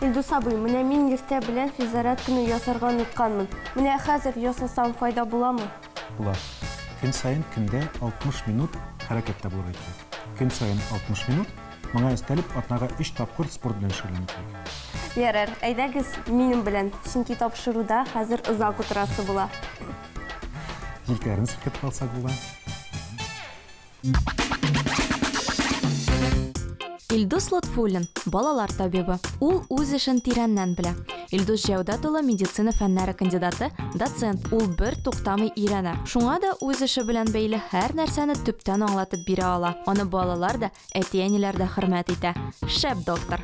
Илдус абый, менә мин иртә белән физзарядканы ясарга онытканмын. Менә хәзер ясасам файда буламы? Була. Көн сайын көндә 60 минут хәрәкәттә булырга кирәк. Көн сайын 60 минут, моңа өстәлеп атнага 3 тапкыр спорт белән шөгыльләнергә кирәк. Ярар, әйдәгез минем белән, чөнки тапшыруда хәзер озак утырасы була. Җилкәләрен сикертеп алсак була. Илдус Лотфуллин, балалар табибы. Ул үз эшен тирәннән белә. Илдус Җәүдәт улы медицина фәннәре кандидаты, доцент. Ул бер туктамый өйрәнә. Шуңа да үз эше белән бәйле һәр нәрсәне төптән аңлатып бирә ала. Аны балалар да, әти-әниләр дә хөрмәт итә. Шәп доктор.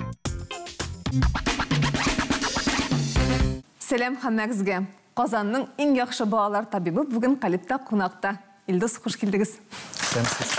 Сәлам хәммәгезгә. Казанның иң яхшы балалар табибы бүген Калиптә кунакта. Илдус, хуш килдегез. Сәмсез.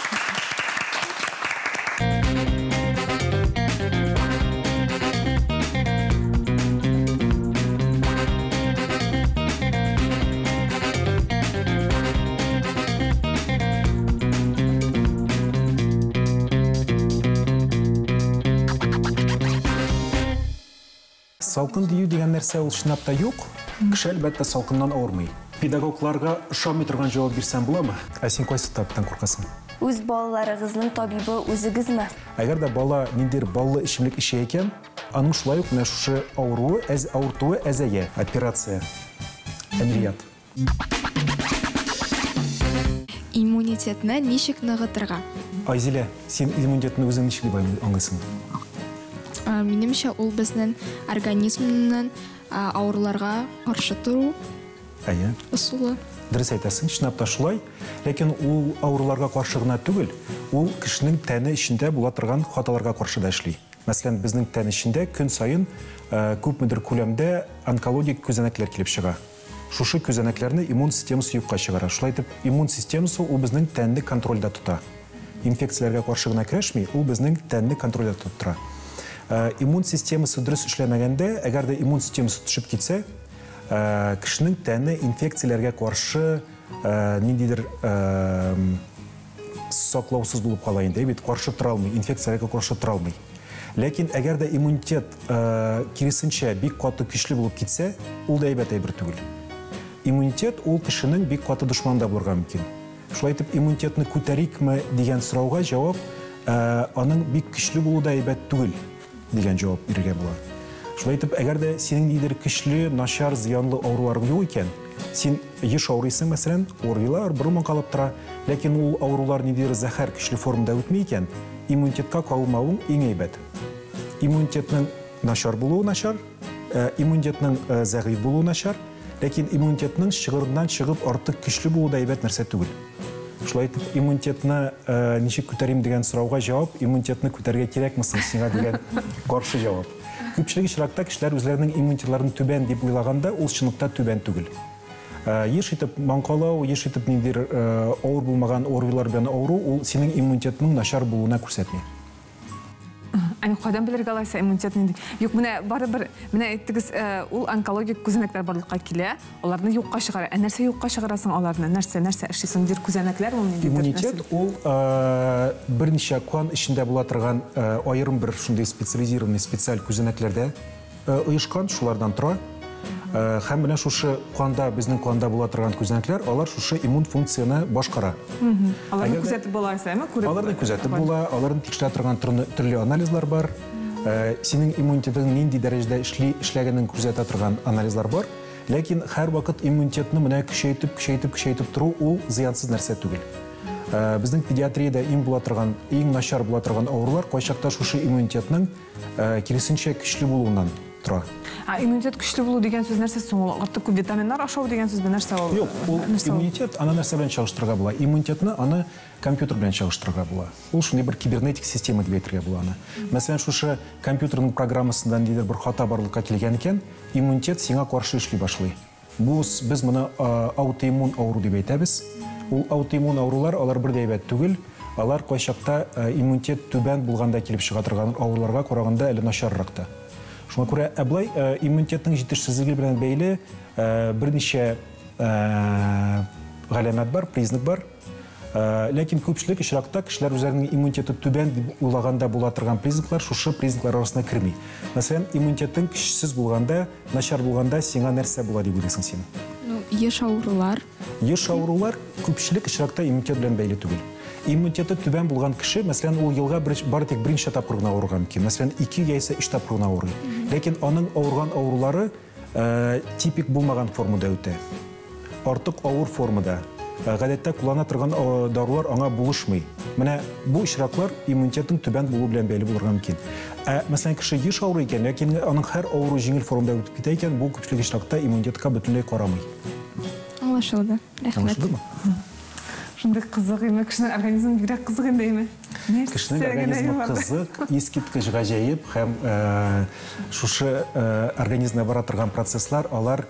Салкын дию дигән нәрсә ул чынлапта юк. Кеше әлбәттә салкыннан авырмый. Педагогларга ошамый торган җавап бирсәм буламы? Ә син кайсы таптан куркасың? Үз балаларыгызның табибы үзегезме? Әгәр дә бала ниндидер баллы эчемлек эчә икән, аның шулай ук менә шушы авыртуы әзәя, операция, әмәлият. Иммунитетны ничек ныгытырга? Айзилә, син иммунитетны үзең ничек дип аңлыйсың? Минемчә, ул безнең организмның авыруларга каршы тору ысулы. Дөрес әйтәсең, чынлапта шулай, ләкин ул авыруларга каршы гына түгел, ул кешенең тәне эчендә була торган хаталарга каршы да эшли. Мәсәлән, безнең тән эчендә көн сайын күпмедер күләмдә онкологик күзәнәкләр килеп чыга. Шушы күзәнәкләрне иммун системасы юкка чыгара. Шулай итеп, иммун системасы ул безнең тәнне контрольдә тота. Инфекцияләргә каршы гына көрәшми, ул безнең тәнне контрольдә тотып тора. Иммун системасы дөрес эшләмәгәндә, әгәр дә иммун системасы төшеп китсә, кешенең тәне инфекцияләргә каршы ниндидер саклаусыз булып кала инде, бит каршы тора алмый, инфекцияләргә каршы тора алмый. Ләкин әгәр дә иммунитет киресенчә бик каты көчле булып китсә, ул да әйбәт әйбер түгел. Иммунитет ул кешенең бик каты дошманы да булырга мөмкин. Шулай итеп, иммунитетны күтәрикме дигән сорауга җавап, аның бик көчле булуы да әйбәт түгел дигән җавап бирергә була. Шулай итеп, әгәр дә синең нидер көчле, начар, зыянлы авыруларың юк икән, син еш авырыйсың, мәсәлән, авырулар бұрын калып тора, ләкин ул авырулар нидер зәһәр көчле формада үтми икән, иммунитетка калмавың иң әйбәт. Иммунитетның начар булуы начар, иммунитетның зәгыйфь булуы начар, ләкин иммунитетның чыгырыннан чыгып артык көчле булуы да әйбәт нәрсә түгел. Шулай итеп, иммунитетны ничек күтәрим дигән сорауга җавап, иммунитетны күтәрергә кирәкме соң сиңа дигән каршы җавап. Күпчелек очракта кешеләр үзләренең иммунитетларын түбән дип уйлаганда, ул чынлыкта түбән түгел. Еш итеп маңкалау, еш итеп ниндидер авыр булмаган авырулар белән авыру, ул синең иммунитетның начар булуына күрсәтми. Аны кайдан белергә алайса иммунитетны? Юк, менә барыбер, менә әйттегез, ул онкологик күзәнәкләр барлыкка килә, аларны юкка чыгара. Нәрсә юкка чыгарасың аларны? Нәрсә эшлисең? Дир күзәнәкләр ул нинди? Иммунитет ул берничә кан эчендә була торган аерым бер шундый специализированный специаль күзәнәкләрдә оешкан, шулардан тора. Һәм менә шушы канда, безнең канда була торган күзәнәкләр, алар шушы иммун функцияны башкара. Аларны күзәтеп буласызмы? Аларны күзәтеп була, аларны тикшерә торган төрле анализлар бар. Синең иммунитетың нинди дәрәҗәдә эшләгәнен күзәтә торган анализлар бар. Ләкин һәр вакыт иммунитетны менә көчәйтеп тору ул зыянсыз нәрсә түгел. Безнең педиатриядә иң начар була торган авырулар кайчакта шушы иммунитетның киресенчә көчле булуыннан тора. Иммунитет көчле булу дигән сүз нәрсә соң? Артык күп витаминнар ашау дигән сүз нәрсә ул? Юк, ул иммунитет аны нәрсә белән чагыштырырга була? Иммунитетны аны компьютер белән чагыштырырга була. Ул шундый бер кибернетик система дип әйтергә була аны. Мәсәлән, шушы компьютерның программасында ниндидер бер хата барлыкка килгән икән, иммунитет сиңа каршы эшли башлый. Без моны аутоиммун авыру дип әйтәбез. Ул аутоиммун авырулар, алар бер дә әйбәт түгел. Алар кайчакта иммунитет түбән булганда килеп чыга торган авыруларга караганда әле начаррак та. Шуңа күрә, әблай иммунитетның җитешсезлеге белән бәйле берничә галәмәт бар, признак бар. Ләкин күпчелек очракта кешеләр үзләренең иммунитеты түбән дип уйлаганда була торган признаклар шушы признаклар арасына керми. Мәсәлән, иммунитетың көчсез булганда, начар булганда сиңа нәрсә була дип уйлыйсың син? Еш авырулар. Еш авырулар күпчелек очракта иммунитет белән бәйле түгел. Иммунитеты түбән булган кеше, мәсәлән, ул елга бары тик беренче тапкыр гына авырырга мөмкин. Мәсәлән, 2 яисә 3 тапкыр гына авырый. Ләкин аның авырган авырулары типик булмаган формада үтә. Артык авыр формада. Гадәттә куллана торган дарулар аңа булышмый. Менә бу очраклар иммунитетның түбән булуы белән бәйле булырга мөмкин. Мәсәлән, кеше еш авырый икән, ләкин аның һәр авыру җиңел формада үтеп китә икән, бу күпчелек очракта иммунитетка бөтенләй карамый. Аңлашылды. Рәхмәт. Шундый кызык име, кешенең организмы бигрәк кызык инде име? Кешенең организмы кызык, искиткеч гаҗәеп һәм шушы организмда бара торган процесслар, алар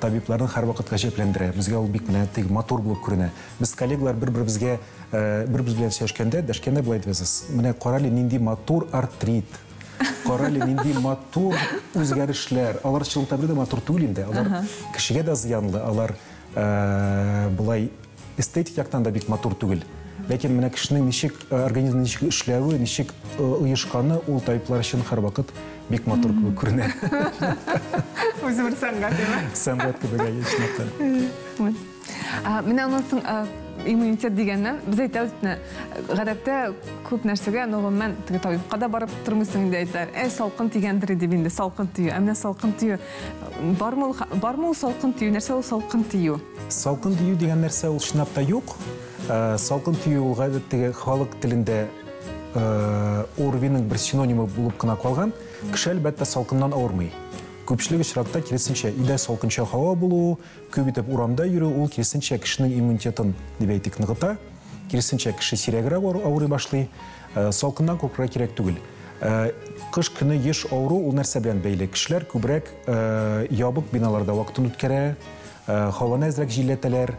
табибларны һәрвакыт гаҗәпләндерә. Безгә ул бик менә мотор булып күренә. Без коллегалар бер-беребезгә бер-беребез белән сөйләшкәндә булай дибез. Менә карале нинди мотор артрит. Карале нинди мотор үзгәрешләр. Алар чынлыкта бер дә мотор түгел инде. Алар кешегә дә зыянлы. Алар булай эстетик яктан да бик мотор түгел. Ләкин менә кешенең ничек организмы ничек эшләве, ничек оешканы, ул табиблар өчен һәрвакыт бик мотор кебек күренә. Үзе бер сәнгать име? Сәнгать кебек яшьнәтә. Менә аннан соң иммунитет дигәннән без әйтәбез, гадәттә күп нәрсәгә нормаль теге табибка да барып тормыйсың инде әйтәләр. Салкын тигәндер дип инде, салкын тию. Менә салкын тию. Бармы ул салкын тию? Нәрсә ул салкын тию? Салкын тию дигән нәрсә ул чынлап та юк. Салкын тию ул гадәттәге халык телендә орвиның бер синонимы булып кына калган. Кеше әлбәттә салкыннан авырмый. Күпчелек очракта киресенчә идә салкынча һава булу, күп итеп урамда йөрү, ул киресенчә кешенең иммунитетын дип әйтик ныгыта. Киресенчә кеше сирәгрәк авырый башлый. Салкыннан куркырга кирәк түгел. Кыш көне еш авыру ул нәрсә белән бәйле. Кешеләр күбрәк ябык биналарда вакытын үткәрә, һаваны әзрәк җилләтәләр,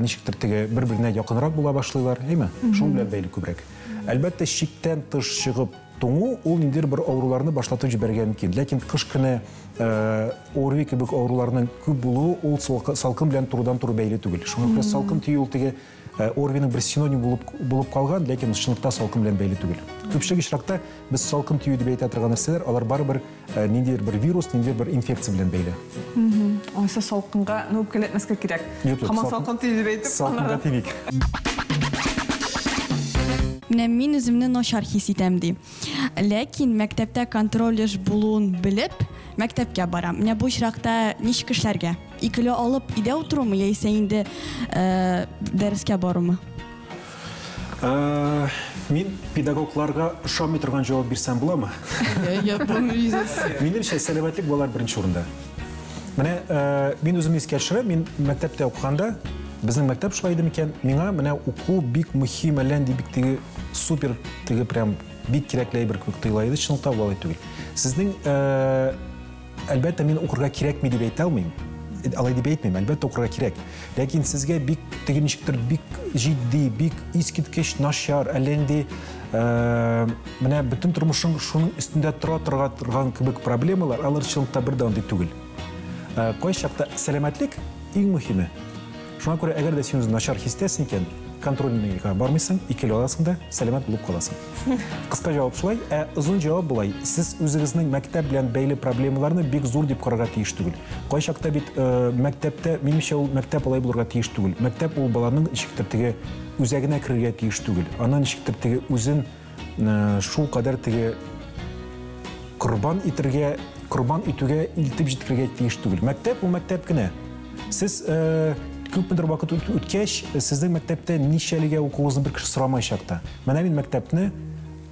ничектер теге бер-беренә якынрак була башлыйлар, әйме? Шуның белән бәйле күбрәк. Әлбәттә чиктән тыш чыгып туңу, ул ниндидер бер авыруларны башлатып җибәргән мөмкин. Ләкин кыш көне ОРВИ кебек авыруларның күп булуы ул салкын белән турыдан-туры бәйле түгел. Шуңа күрә салкын тию ул теге ОРВИның бер синоним булып калган, ләкин чынлыкта салкын белән бәйле түгел. Күпчелек очракта без салкын тию дип әйтә торган нәрсәләр, алар барыбер ниндидер бер вирус, ниндидер бер инфекция белән бәйле. Ойса салкынга үпкәләтмәскә кирәк. Һәм салкын тию дип әйтеп, салкынга тибик. Менә мин үземне начар хис итәм ди. Ләкин мәктәптә контроль эш булуын белеп, мәктәпкә барам. Менә бу очракта ничек эшләргә? Икеле алып өйдә утырумы яисә инде дәрескә барумы? Мин педагогларга ошамый торган җавап бирсәм буламы? Минемчә, сәламәтлек булар беренче урында. Менә мин үзем искә төшерәм, мин мәктәптә укыганда, безнең мәктәп шулай иде микән, миңа менә уку бик мөһим әллә бик теге супер теге прям бик кирәкле бер күк тоела иде, чынлыкта булай түгел. Сезнең әлбәттә мин укырга кирәкми дип әйтә алмыйм. Алай дип әйтмим, әлбәттә укырга кирәк. Ләкин сезгә бик теге ничектер бик җитди, бик искиткеч начар, әллә инде менә бөтен тормышың шуның өстендә тора торган кебек проблемалар, алар чынлыкта бер дә андый түгел. Кайчакта сәламәтлек иң мөһиме. Шуңа күрә, әгәр дә син үзең начар хис итәсең икән, контрольныйга бармыйсың, икеле аласың да, сәламәт булып каласың. Кыска җавап шулай, озын җавап булай. Сез үзегезнең мәктәп белән бәйле проблемаларны бик зур дип карарга тиеш түгел. Кайчакта бит мәктәптә, минемчә, ул мәктәп алай булырга тиеш түгел. Мәктәп ул баланың ничектер теге үзәгенә керергә тиеш түгел. Аны ничектер теге үзен шул кадәр теге корбан итүгә илтеп җиткергә тиеш түгел. Мәктәп ул мәктәп кенә. Сез күпмедер вакыт үткәч, сезнең мәктәптә ничәлегә укуыгызны бер кеше сорамаячак та. Менә мин мәктәпне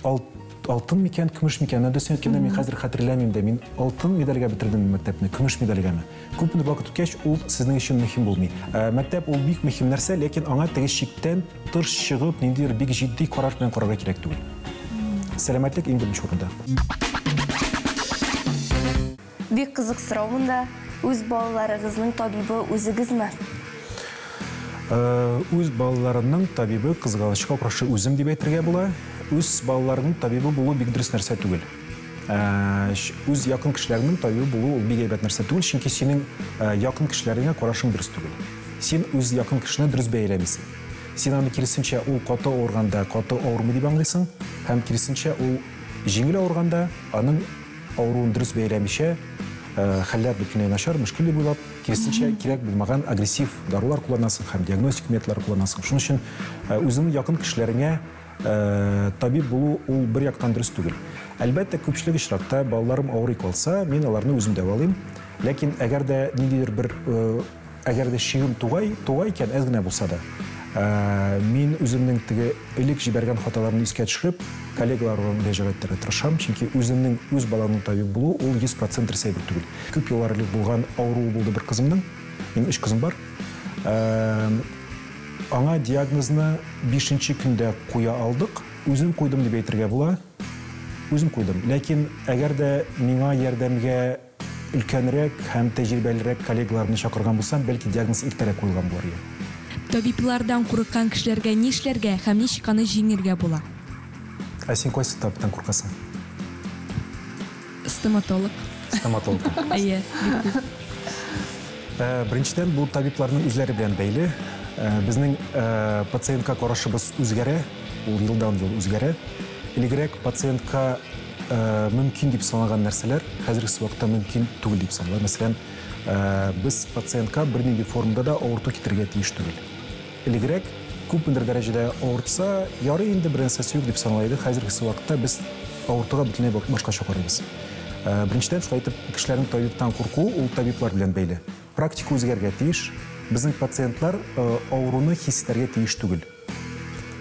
алтын микән, көмеш микән, дәсен әйткәндә мин хәзер хәтерләмим дә, мин алтын медальгә бетердем мәктәпне, көмеш медальгәме. Күпмедер вакыт үткәч, ул сезнең өчен мөһим булмый. Мәктәп ул бик мөһим нәрсә, ләкин аңа теге чиктән тыш чыгып, ниндидер бик җитди караш белән карарга кирәк түгел. Сәламәтлек иң беренче урында. Бик кызык сорау монда. Үз балаларыгызның табибы үзегезме? Үз балаларымның табибы кызганычка каршы үзем дип әйтергә була. Үз балаларының табибы булу бик дөрес нәрсә түгел. Үз якын кешеләрнең табибы булу ул бик әйбәт нәрсә түгел, чөнки синең якын кешеләреңә карашың дөрес түгел. Син үз якын кешене дөрес бәяләмисең. сен аны киресенчә ул каты ауырганда каты ауырмый дип аңлыйсың, һәм киресенчә ул җиңел ауырганда аның ауыруын дөрес бәяләмичә хәлләр бөтенләй начар, мөшкил дип уйлап, киресенчә кирәк булмаган агрессив дарулар кулланасың һәм диагностик методлар кулланасың. Шуның өчен үзеңнең якын кешеләреңә табиб булу ул бер яктан дөрес түгел. Әлбәттә, күпчелек очракта балаларым авырый калса, мин аларны үзем дәвалыйм. Ләкин әгәр дә ниндидер бер әгәр дә шигым тугай икән, әз генә булса да, мин үземнең теге элек җибәргән хаталарны искә төшереп, коллегаларга мөрәҗәгать итәргә тырышам, чөнки үземнең үз баламның табиб булу ул 100% сәбәп түгел. Күп еллар элек булган авыру булды бер кызымның. Минем 3 кызым бар. Аңа диагнозны 5-нче көндә куя алдык. Үзем куйдым дип әйтергә була. Үзем куйдым. Ләкин әгәр дә миңа ярдәмгә өлкәнрәк һәм тәҗрибәлерәк коллегаларны чакырган булсам, бәлки диагноз иртәрәк куелган булыр иде. Табиблардан курыккан кешеләргә нишләргә һәм ничек аны җиңәргә була? Ә син кайсы табибтан куркасың? Стоматолог. Стоматолог. Әйе. Беренчедән, бу табибларның үзләре белән бәйле. Безнең пациентка карашыбыз үзгәрә, ул елдан-ел үзгәрә. Илегрәк пациентка мөмкин дип санаган нәрсәләр хәзерге вакытта мөмкин түгел дип санала. Мәсәлән, без пациентка бер нинди формада да авырту китергә тиеш түгел. Илегрәк күпмедер дәрәҗәдә авыртса, ярый инде бер нәрсәсе юк дип санала иде. Хәзерге вакытта без авыртуга бөтенләй башкача карыйбыз. Беренчедән, шулай итеп, кешеләрнең табибтан курку ул табиблар белән бәйле. Практика үзгәргә тиеш. Безнең пациентлар авыруны хис итәргә тиеш түгел.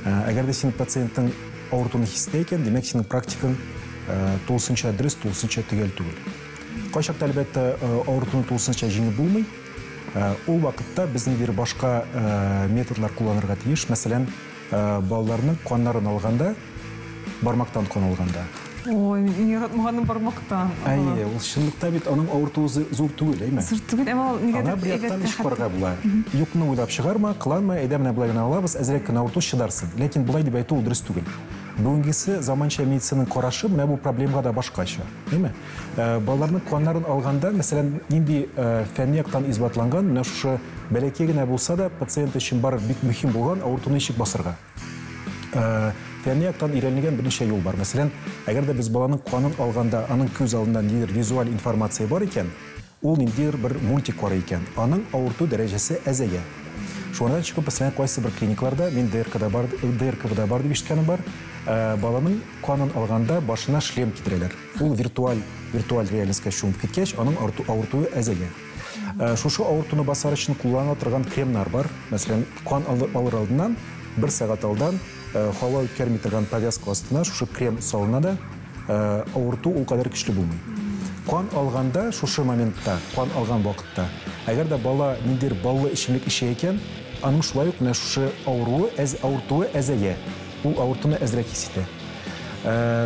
Әгәр дә синең пациентың авыртуны хис итә икән, димәк синең практикаң тулысынча дөрес, тулысынча төгәл түгел. Кайчакта әлбәттә авыртуны тулысынча җиңеп булмый. Ул вакытта безнең бер башка методлар кулланырга тиеш. Мәсәлән, балаларның каннарын алганда, бармактан кан алганда. Ой, мин яратмаганым бармактан. Әйе, ул чынлыкта бит аның авыртуы зур түгел, әйме? Зур түгел, әмма нигәдер бер яктан иш барга була. Юкны уйлап чыгарма, кыланма, әйдә менә булай гына алабыз, әзрәк кенә авырту чыдарсын. Ләкин булай дип әйтү дөрес түгел. Бүгенгесе заманча медицинаның карашы менә бу проблемага да башкача, әйме? Балаларның каннарын алганда, мәсәлән, нинди фәнни яктан исбатланган, менә шушы бәләкәй генә булса да пациент өчен бар бик мөһим булган авыртуны ничек басырга. Фәнни яктан өйрәнелгән берничә юл бар. Мәсәлән, әгәр дә без баланың канын алганда, аның күз алдында ниндидер визуаль информация бар икән, ул ниндидер бер мультик бар икән, аның авырту дәрәҗәсе әзәя. Шуннан чыгып, мәсәлән, кайсы бер клиникаларда, мин ДРКда бар дип ишеткәнем бар, баланың канын алганда башына шлем китерәләр. Ул виртуаль реальностька чумып киткәч, аның авыртуы әзәя. Шушы авыртуны басар өчен кулланыла торган кремнар бар. Мәсәлән, кан алыр алдыннан 1 сәгать алдан һава үткәрми торган повязка астына шушы крем салына да, авырту ул кадәр көчле булмый. Кан алганда, шушы моментта, кан алган вакытта, әгәр дә бала ниндидер баллы эчемлек эчә икән, аның шулай ук менә шушы авыртуы әзәя. Ул авыртуны әзрәк хис итә.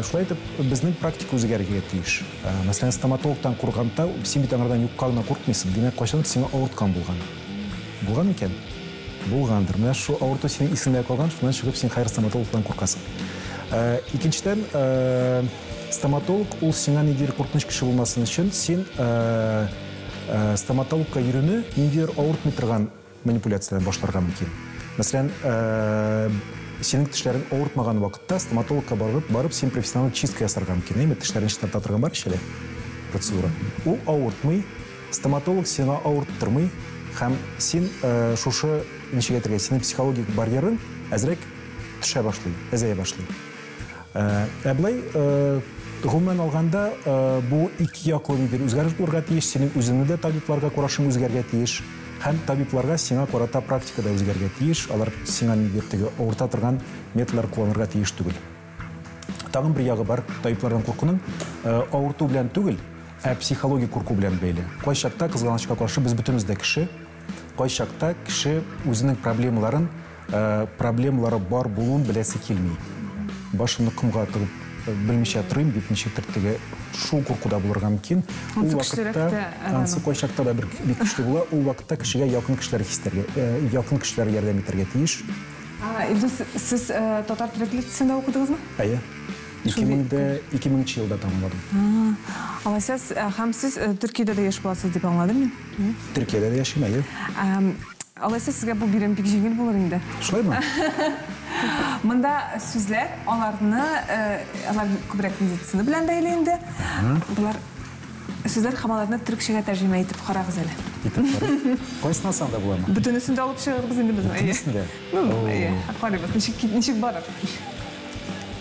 Шулай итеп, безнең практика үзгәрергә тиеш. Мәсәлән, стоматологтан куркганда, син бит аңардан юкка гына куркмыйсың. Димәк, кайчан сиңа авырткан булган. Булган икән? Булгандыр. Менә шу авырту синең исеңдә калган, шуннан чыгып син хәер стоматологтан куркасың. Икенчедән, стоматолог ул сиңа ниндидер куркыныч кеше булмасын өчен, син стоматологка йөрүне ниндидер авыртмый торган манипуляциялар башларга мөмкин. Мәсәлән, синең тешләрен авыртмаган вакытта стоматологка барып син профессиональ чистка ясарга мөмкин. Әйме, тешләрен чистартып торган бар ишеле процедура. Ул авыртмый, стоматолог сиңа авырттырмый, һәм син шушы ничек әйтергә, синең психологик барьерың әзрәк төшә башлый, әзәя башлый. Әблай, гомумән алганда, бу ике яклы бер үзгәреш булырга тиеш, синең үзеңне дә табибларга карашың үзгәргә тиеш, һәм табибларга сиңа карата практикада үзгәргә тиеш, алар сиңа ниндидер авырта торган методлар кулланырга тиеш түгел. Тагын бер ягы бар, табиблардан куркуның авырту белән түгел, психологик курку белән бәйле. Кайчакта кызганычка каршы без бөтенбез дә кеше, кайчакта кеше үзенең проблемалары бар булуын беләсе килми. Башымны кымга тыгып, белмичә торыйм дип ничектер теге шул куркуда булырга мөмкин. Ул вакытта ансы кайчакта да бик көчле була, ул вакытта кешегә якын кешеләр хистәргә, якын кешеләр ярдәм итәргә тиеш. Илдус, сез татар теле лицейсында укыдыгызмы? Әйе. 2000 елда тамамладым. Алайса, һәм сез Төркиядә дә яшь буласыз дип аңладым мин. Төркиядә дә яшим, әйе. Алайса сізге бұл берем бик жеңіл болар енді. Шулай ма? Мында сүзлер, олар көбірек медицина білән бәйленді. Бұлар сүзлер хамаларына түркшеге тәржеме етіп қарағыз әлі. Етіп қарағыз. Қойсын алсаң да бұла ма? Бүтін үсінде алып шығығыз енді біз. Бүтін үсінде? Қарайбыз, нешік барыр?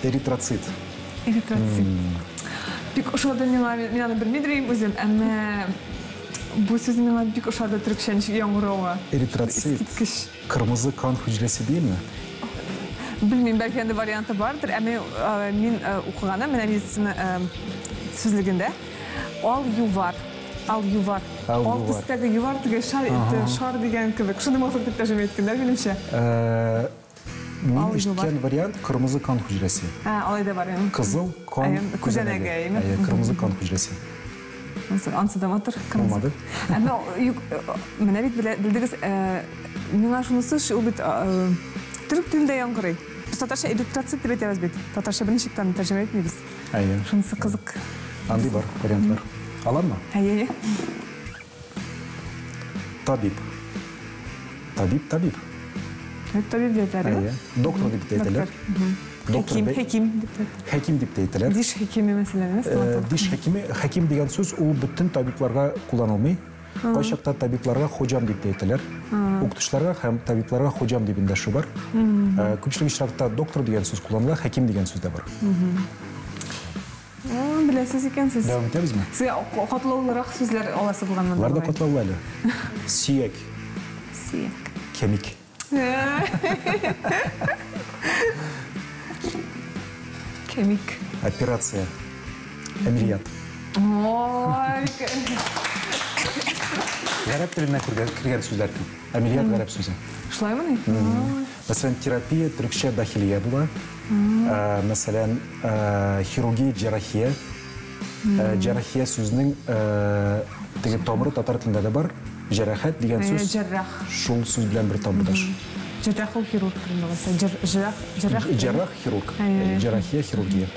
Эритроцит. Бик ұшады менаны білмедірейм өзім, әмі бұл сөзі менаны бик ұшады түркше нешік яңғырауға. Эритроцит, қырмызы қан хүжілесі değil mi? Білмейм, бәлкі енді варианты бардыр, әмі мен оқығаны, мен медицина сөзлігінде ал ювар. Ал түстегі ювар түге шар деген кібік. Шыны мақсат деп тәжім еткендер, білімше? Мен ішкен вариант қырмызы қан хүжілесі. Алайда бар. Қызыл қан күзенеге. Қырмызы қан хүжілесі. Ансыдам отыр. Болмады. Мені білдігіз, мен ашынысы ол бет түрік тілінде яңғырай. Біз татарша эритроцит деп етеміз бет. Татарша біріншіктен тәржіме етмейбіз. Шынысы қызық. Андай бар, вариант бар. Алам ма? Табиб. Табиб деп айтады. Доктор деп айтылар. Хеким деп айтылар. Диш хекими мәселе емес. Диш хекими, хеким деген сөз ол бүтін табибларға қолданылмай. Қай шақта табибларға хожам деп айтылар. Оқытушыларға һәм табибларға хожам деп индашы бар. Көпшілік шақта доктор деген сөз қолданылады, хеким деген сөз де бар. Білесіз екенсіз. Дәуім етеміз ме? Сізге қотлаулырақ сөздер оласы болғаннан олар да қотлаулы әлі. Сүйек. Кемик. Кемик. Операция. Әмирият. Ғарап тіліне кірген сөздерді. Әмирият ғарап сөзі. Шылай мұны? Мәселен, терапия түрікше дахилия бұла. Мәселен, хирургия, жарахия. Жарахия сөзінің томыры татар тілінде де бар. Жарахат деген сөз. Шул сөз білен бір тамырдаш. Жарах ол хирург түрінде болса. Жарах хирург. Жарахия хирургия.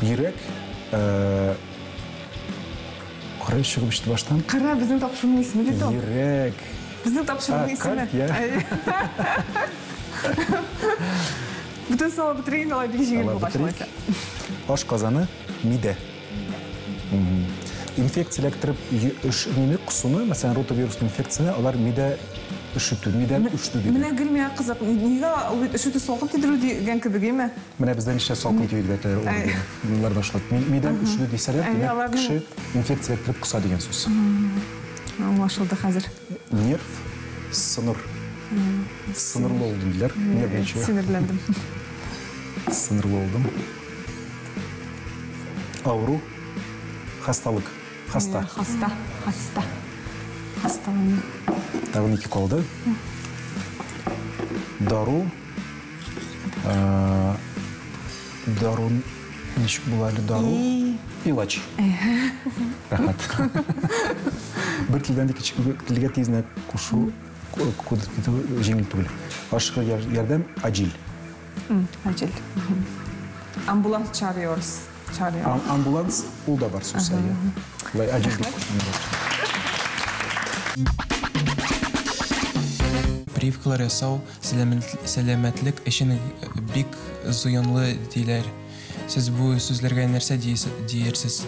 Йөрәк қарай шығып ішті баштан. Қара біздің тапшырының есімі дейді ол. Йөрәк. Біздің тапшырының есімі. Бүтін сала бітірген қалай бек жеңіл бұл қашылайса. Аш қазаны миде. Инфекция лектіріп нені құсыны, мәселен ротавирусный инфекцияны, олар миде үшіту, миден үшіту дейді. Міне гілмея қызық, неге үшіті солқын тедіру деген кібіге ме? Міне бізден іште солқын тедіру бәтілер оларды ашылады. Миден үшіту дейсәлер, кіші инфекция лектіріп құса деген сөз. Аңлашылды қазір. Нерв, сыныр. Сынырлы олдым дейлер. Сенерлендім. Сынырлы олдым. Ауру, хасталық. Хаста. Хасталаны. Тағы неке қалды. Дару. Дару. Нешік бұл әлі дару. Илач. Рахат. Бір тілден деке тілге тезіне құшу жеңіл түгіл. Ашықы ярдам ажил. Ажил. Амбуланс çağırıyoruz. Амбуланс ол да бар сөз. Ажил деп құшын. Прививкалар жасау сәлемәтлік үшін бик зыянлы дейлер. Сіз бұл сөздерге нәрсе дейерсіз?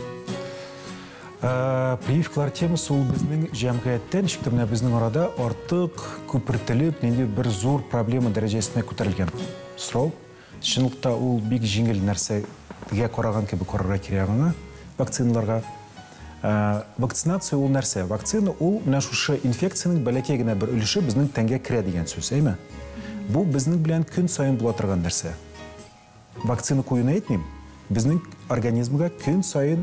Прививкалар темасы ол біздің жәмғияттен, ішіктіміне біздің арада артық көпіртіліп, бір зор проблема дәрежесіне көтерілген. Сұрау, шынылықта ол бик жеңіл нәрсеге қораған кебі қорыра кереғаны вакциналарға. Вакцинация ол нәрсе. Вакцина ол шушы инфекцияның бәләкегіне бір үліші біздің тәнге кіре деген сөз, әйме? Бұл біздің білән күн сайын бұл атырған нәрсе. Вакцина қойына етмейм, біздің организмға күн сайын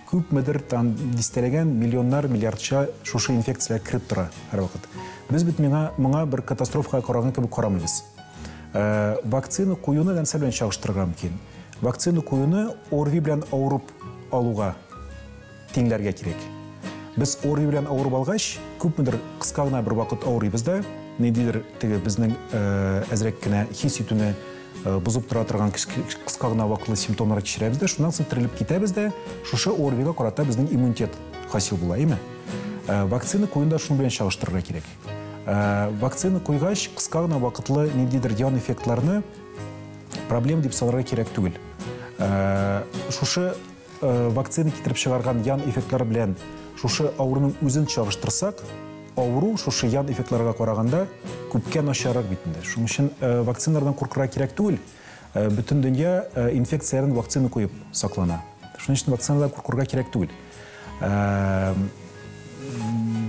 көп мүдір дистелеген миллионнар, миллиардша шушы инфекциялар кіріп тұра әр вақыт. Біз біт мұңа бір катастрофаға қораған кебі қорамыз. Вакцина қойыны дәмсәл бән шағыштырған кен. Вакцина қойыны орви білән ауырып алуға теңлерге керек. Біз орви білән ауырып алғаш, көп мүдір қысқағына бір вақыт ауырыбыз да, недейдір біздің әзірек кіне хис етуіне бұзып тұра тұрған қысқағына вақылы симптомлары кешірәбіз де, шунан сын тіріліп кетәбіз де, шушы орвиға қарата біздің иммунитет хасил бұла, еме? Вакцина қойында шын білен шағыштырға керек. Вакцина қойғаш қысқа ғана вақытлы ниндейдір ян эффектларны проблем деп саларға керек түгел. Шушы вакцина кетіріп шығарған ян эффектлары білән шушы аурының өзін чағыштырсақ, ауру шушы ян эффектларға қарағанда көпке нашарак битінде. Шуның үшін вакциналардан қорқыра керек түгел. Бүтін дүния инфекцияларын вакцина қойып сақлана. Шуның үшін вакциналардан қорқыра керек түгел.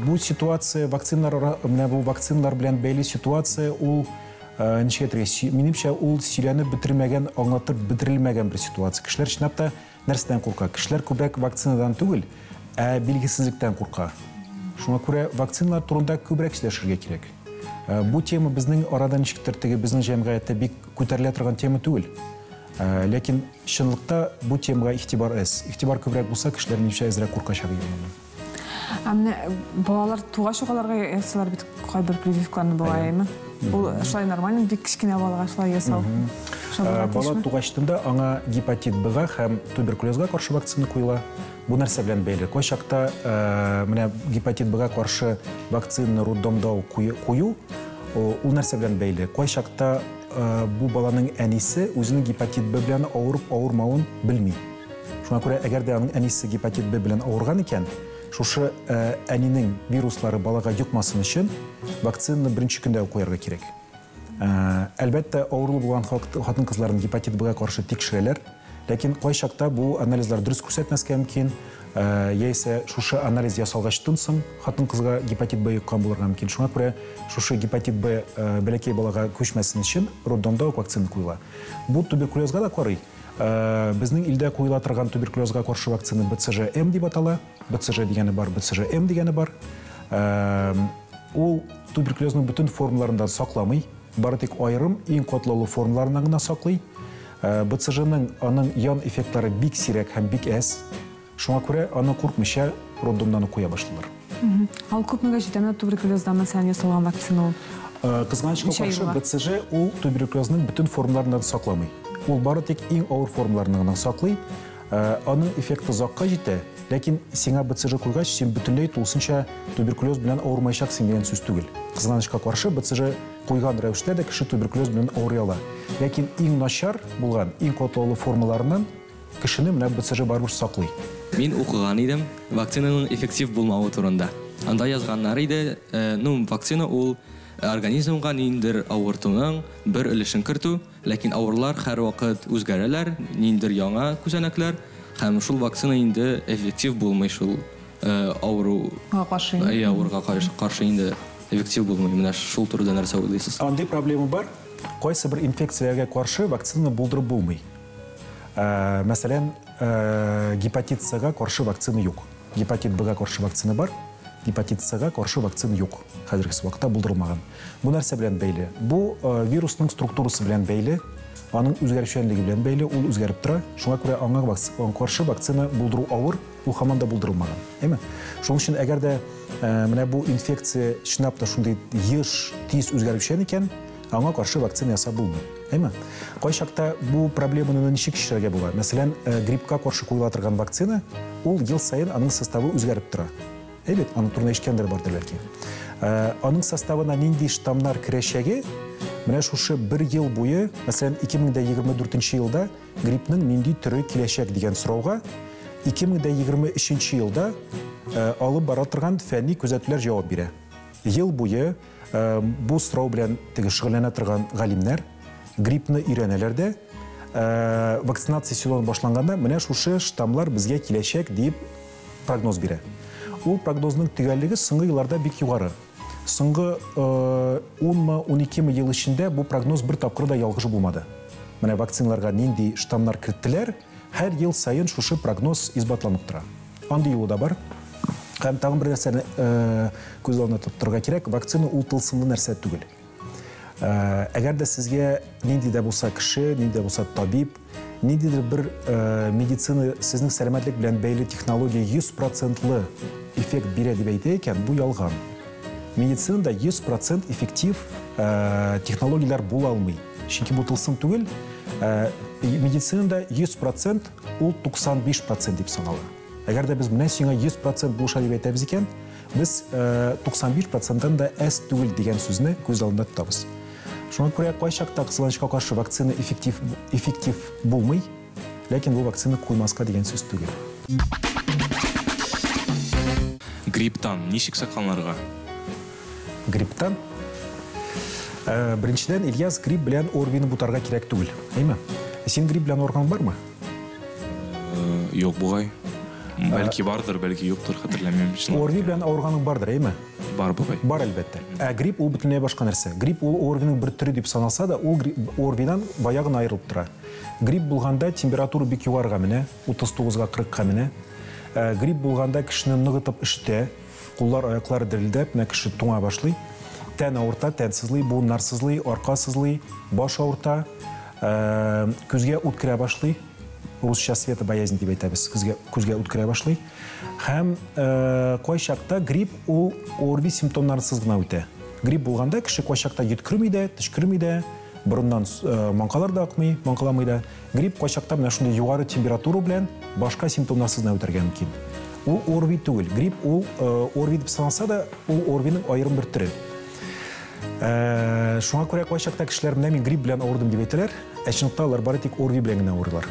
Бұл ситуация вакциналар білән бәйлі ситуация ол менімше ол Сирияны бітірмеген, аңлатып бітірілмеген бір ситуация. Кішілер шынапта нәрседен қорқа. Кішілер көбірек вакцинадан түгіл, белгісіздіктен қорқа. Шуңа көре вакциналар турында көбірек сөйлешерге керек. Бұл тема біздің арадан ешіктіртігі біздің жәмғаятта бек көтеріле тұрған тема түгіл. Лекін шынлықта бұл темаға ихтибар әз. Ихтибар көбірек болса, кішілер немше әзірек қорқа шағы емін. Балалар туға шоғаларға ясылар бит қай бір прививканы болайымы? Бұл шылай нормально, бек кішкене балаға шылай ясал. Бала туғаштында аңа гепатит Б-ға һәм туберкулезға қаршы вакцина қойыла. Бұл нәрсе білән бәйлі. Қой шақта гепатит Б-ға қаршы вакцина роддомда қою, ол нәрсе білән бәйлі. Қой шақта бұл баланың әнесі өзінің гепатит Б білән ауырмауын білмей. Шуңа көре, әгер де аның әнесі гепатит Б білән ауырған екен, шушы әненің вируслары балаға юқмасын үшін вакцинаны бірінші күнде қойырға керек. Әлбәтті ауырлы болған қатын қызларын гепатит Б-ға қаршы текшірелер, ләкин қой шақта бұл анализлар дұрыс көрсетмеске мүмкін, яйсе шушы анализ ясалғаштың соң қатын қызға гепатит Б юққан болырға мүмкін. Шуңа көре шушы гепатит Б бәлекей балаға көшмәсін үшін роддомда вакцина қойыла. Бұл туберкулезға да қарай. Біздің илде қойыла тұрған туберкулезға қаршы вакцина БЦЖ-М деп атала. БЦЖ дегені бар, БЦЖ-М дегені бар. Ол туберкулездің бүтін формаларынан сақламай, бары тек айырым ең қуатлылы формаларынан ғана сақлай. БЦЖ-ның аның ян эффекттары бик сирек һәм бик әз. Шуңа күрә аны қорқмыйша роддомдан қоя башлыйлар. Ал күпмегә җитәме туберкулездан мәсәлән ясалган вакцина ул? Кызганычка каршы БЦЖ ул туберкулезның бүтін формаларынан сақламай. Ол бары тек ең ауыр формаларынан сақлай. Аның эффекты ұзаққа жетті, ләкин сеңа БЦЖ қойғач, сен бүтінлей тулсынша туберкулез білән ауырмайшақсың деген сөз түгел. Қызғанышқа қаршы БЦЖ қойған рәвіштер де кіші туберкулез білән ауырый ала. Ләкин ең нашар болған, ең қуатлы формаларынан кішіні мына БЦЖ барбыр сақлай. Мен оқыған едім, вакцинаның эффектив болмауы турында. Анда язғаннар еді, вакцина ол организмға ниндер ауыртуның бір өлішін кірту, ләкин ауырлар һәр вақыт үзгәрәләр, ниндер яңа күзәнәкләр, һәм шул вакцина инде эффектив булмый шул ауыруға қаршы инде эффектив булмый. Менә шул турыда нәрсә уйлыйсыз? Андай проблема бар. Кайсы бір инфекциягә каршы вакцина булдырып булмый. Мәсәлән, гепатит С-га каршы вакцина юк. Гепатит Б-га каршы вакцина бар. Гепатит С-га каршы вакцина юк. Хәзерге вакытта булдырылмаган. Бу нәрсә белән бәйле. Бу вирусның структурасы белән бәйле, аның үзгәрешчәнлеге белән бәйле, ул үзгәреп тора. Шуңа күрә аңа каршы вакцина булдыру авыр, ул һаман да булдырылмаган. Әйме? Шуның өчен әгәр дә менә бу инфекция чынлап та шундый еш, тиз үзгәрешчән икән, аңа каршы вакцина ясап булмый. Әйме? Кай чакта бу проблеманы ничек эшләргә була? Мәсәлән, гриппка каршы куела торган вакцина, ул ел сайын аның составы үзгәреп тора. Әйбет, аны турында ишеткәндер бардыр бәлки. Аның составына нинди штамнар керәчәге, менә шушы бер ел буе, мәсәлән, 2024 елда гриппның нинди түрі киләчәк дигән сорауга 2023 елда алып бара торган фәнни күзәтүләр җавап бирә. Ел буе бу сорау белән шөгыльләнә торган галимнәр гриппны өйрәнәләр дә, вакцинация сезоны башланганда менә шушы штамлар безгә киләчәк дип прогноз бирә. Ул прогнозның төгәллеге соңгы елларда бик югары. Соңгы 10-12 ел эчендә бу прогноз бер тапкыр да ялгыш булмады. Менә вакциналарга нинди штамнар керттеләр, һәр ел сайын шушы прогноз исбатланып тора. Андый юлы да бар. Һәм тагын бер нәрсәне күз алдына тотырга кирәк, вакцина ул тылсымлы нәрсә түгел. Әгәр дә сезгә нинди дә булса кеше, нинди дә булса табиб, ниндидер бер медицина сезнең сәламәтлек белән бәйле технология 100%лы эффект бирә дип әйтә икән, бу ялган. Медицинада 100% эффектив технологиялар була алмый. Чөнки бу тылсым түгел. Медицинада 100% ул 95% дип санала. Әгәр дә без менә сиңа 100% булыша дип әйтәбез икән, Biz 95%-дан да әс түгел деген сүзне көз алдында тұтабыз. Шуңа күрә кайчакта кызганычка каршы вакцина эффектив булмый, ләкин бу вакцина куймаска деген сүз түгел. Грипптан ничек сакланырга? Грипптан Беренчедән, Ильяс, грипп белән ОРВИны бутарга кирәк түгел. Әйме? Син грипп белән ауырган бармы? Юк бугай. Бәлки бардыр, бәлки юктыр, хәтерләмим. ОРВИ белән ауырганың бардыр, әйме? Бар бугай. Бар әлбәттә. Грипп ул бөтенләй башка нәрсә. Грипп ул ОРВИның бер төре дип саналса да, ул ОРВИдан баягын айырылып тора. Грипп булганда температура бик югарыга менә, 39-га 40-га менә. Грипп булганда кешене ныгытып ишетә, куллар, аяклары дерелдәп, менә кеше туңа башлый. Тән авырта, тән сызлый, буыннар сызлый, арка сызлый, баш авырта, күзгә ут керә башлый. Русча света боязнь дип әйтәбез. Күзгә ут керә башлый. Һәм кайчакта грипп ул ОРВИ симптомнарсыз гына үтә. Грипп булганда кеше кайчакта йөткермий дә, төшкермий дә, борыннан маңкалар да акмый, маңкаламый да. Грипп кайчакта менә шундый югары температура белән башка симптомнарсыз гына үтәргә мөмкин. Ул ОРВИ түгел. Грипп ул ОРВИ дип саналса да, ул ОРВИның аерым бер төре. Шуңа күрә кайчакта кешеләр менә мин грипп белән авырдым дип әйтәләр, чынлыкта алар бары тик ОРВИ белән генә авырыйлар.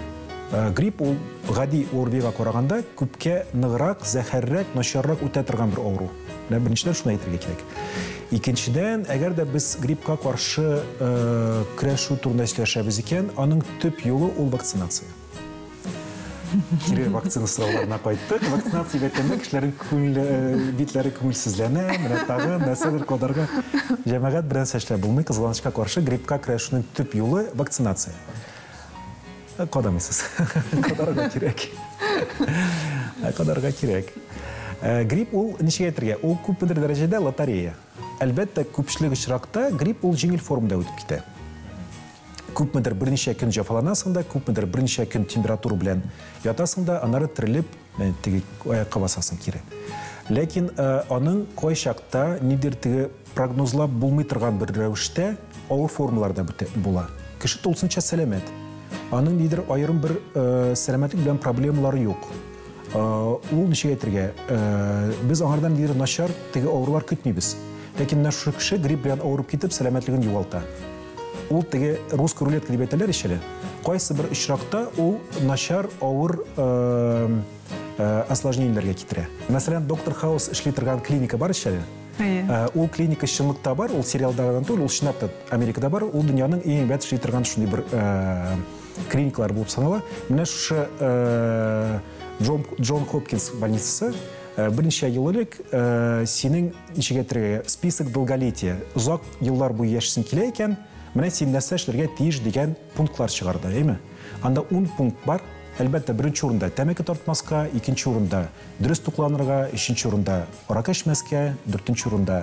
Грипп ул гади ОРВИга караганда күпкә ныграк, зәһәррәк, начаррак үтә торган бер авыру. Менә беренчедән шуны әйтергә кирәк. Икенчедән, әгәр дә без гриппка каршы көрәшү турында сөйләшәбез икән, аның төп юлы ул вакцинация. Кире вакцина сорауларына кайттык. Вакцинация беткәндә кешеләрнең битләре күңелсезләнә, менә тагы нәрсәдер кодырга җәмәгать белән эшләп булмый. Кызганычка каршы гриппка көрәшүнең төп юлы вакцинация. Кодамыйсыз. Кодырга кирәк. Кодырга кирәк. Грипп ул ничек әйтергә? Ул күпмедер дәрәҗәдә лотерея. Әлбәттә, күпчелек очракта грипп ул җиңел формада үтеп китә. Күпмедер берничә көн җафаланасың да, күпмедер берничә көн температура белән ятасың да, аннары терелеп, теге аякка басасың кире. Ләкин аның кайчакта нидер теге прогнозлап булмый торган бер рәвештә авыр формаларда була. Кеше тулысынча сәламәт. Аның нидер аерым бер сәламәтлек белән проблемалары юк. Ул ничек әйтергә? Без аңардан нидер начар теге авырулар көтмибез. Ләкин нәшү кеше грипп белән авырып китеп сәламәтлеген югалта. Ул теге русская рулетка дип әйтәләр ишеле. Кайсы бер очракта ул начар авыр осложнениеләргә китерә. Мәсәлән, доктор Хаус эшли торган клиника бар ишеле. Ул клиника чынлыкта бар, ул сериалдагыдан түгел, ул чынлап та Америкада бар. Ул дөньяның иң бәт эшли торган шундый бер клиникалар булып санала. Менә шушы Джон Хопкинс больницасы берничә ел элек синең ничек әйтергә список долголетия, узак еллар буе яшисең килә икән, менә син нәрсә эшләргә тиеш дигән пунктлар чыгарды, әйме? Анда 10 пункт бар. Әлбәттә, беренче урында тәмәке тартмаска, икенче урында дөрес тукланырга, өченче урында арак эчмәскә, дүртенче урында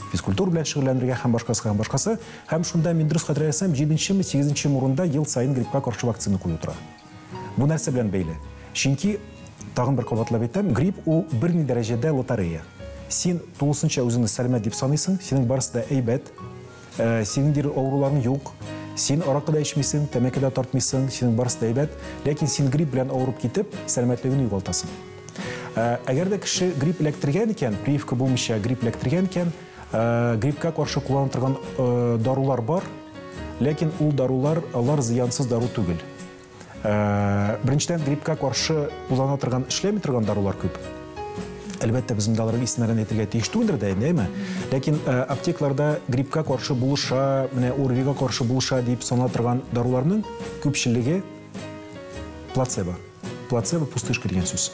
физкультура белән шөгыльләнергә һәм башкасы. Һәм шунда мин дөрес хәтерләсәм, 7-нче, 8-нче урында ел сайын гриппка каршы вакцина кую тора. Бу нәрсә белән бәйле. Чөнки тагын бер кабатлап әйтәм, грипп ул берни дәрәҗәдә лотерея. Син тулысынча үзеңне сәламәт дип саныйсың, синең барысы да әйбәт, синең дир авыруларың юк, син аракы да эчмисең, тәмәке дә тартмыйсың, синең барысы да әйбәт, ләкин син грипп белән авырып китеп, сәламәтлегеңне югалтасың. Әгәр дә кеше грипп эләктергән икән, прививка булмыйча грипп эләктергән икән, гриппка каршы кулланыла торган дарулар бар, ләкин ул дарулар алар зыянсыз дару түгел. Беренчедән гриппка каршы кулланыла торган эшләми торган дарулар күп. Әлбәттә, без монда аларга исемнәрен әйтергә тиеш түгелдер дә, әйме? Ләкин аптекаларда гриппка каршы булыша, менә ОРВИга каршы булыша дип санала торган даруларның күпчелеге плацебо. Плацебо пустышка дигән сүз.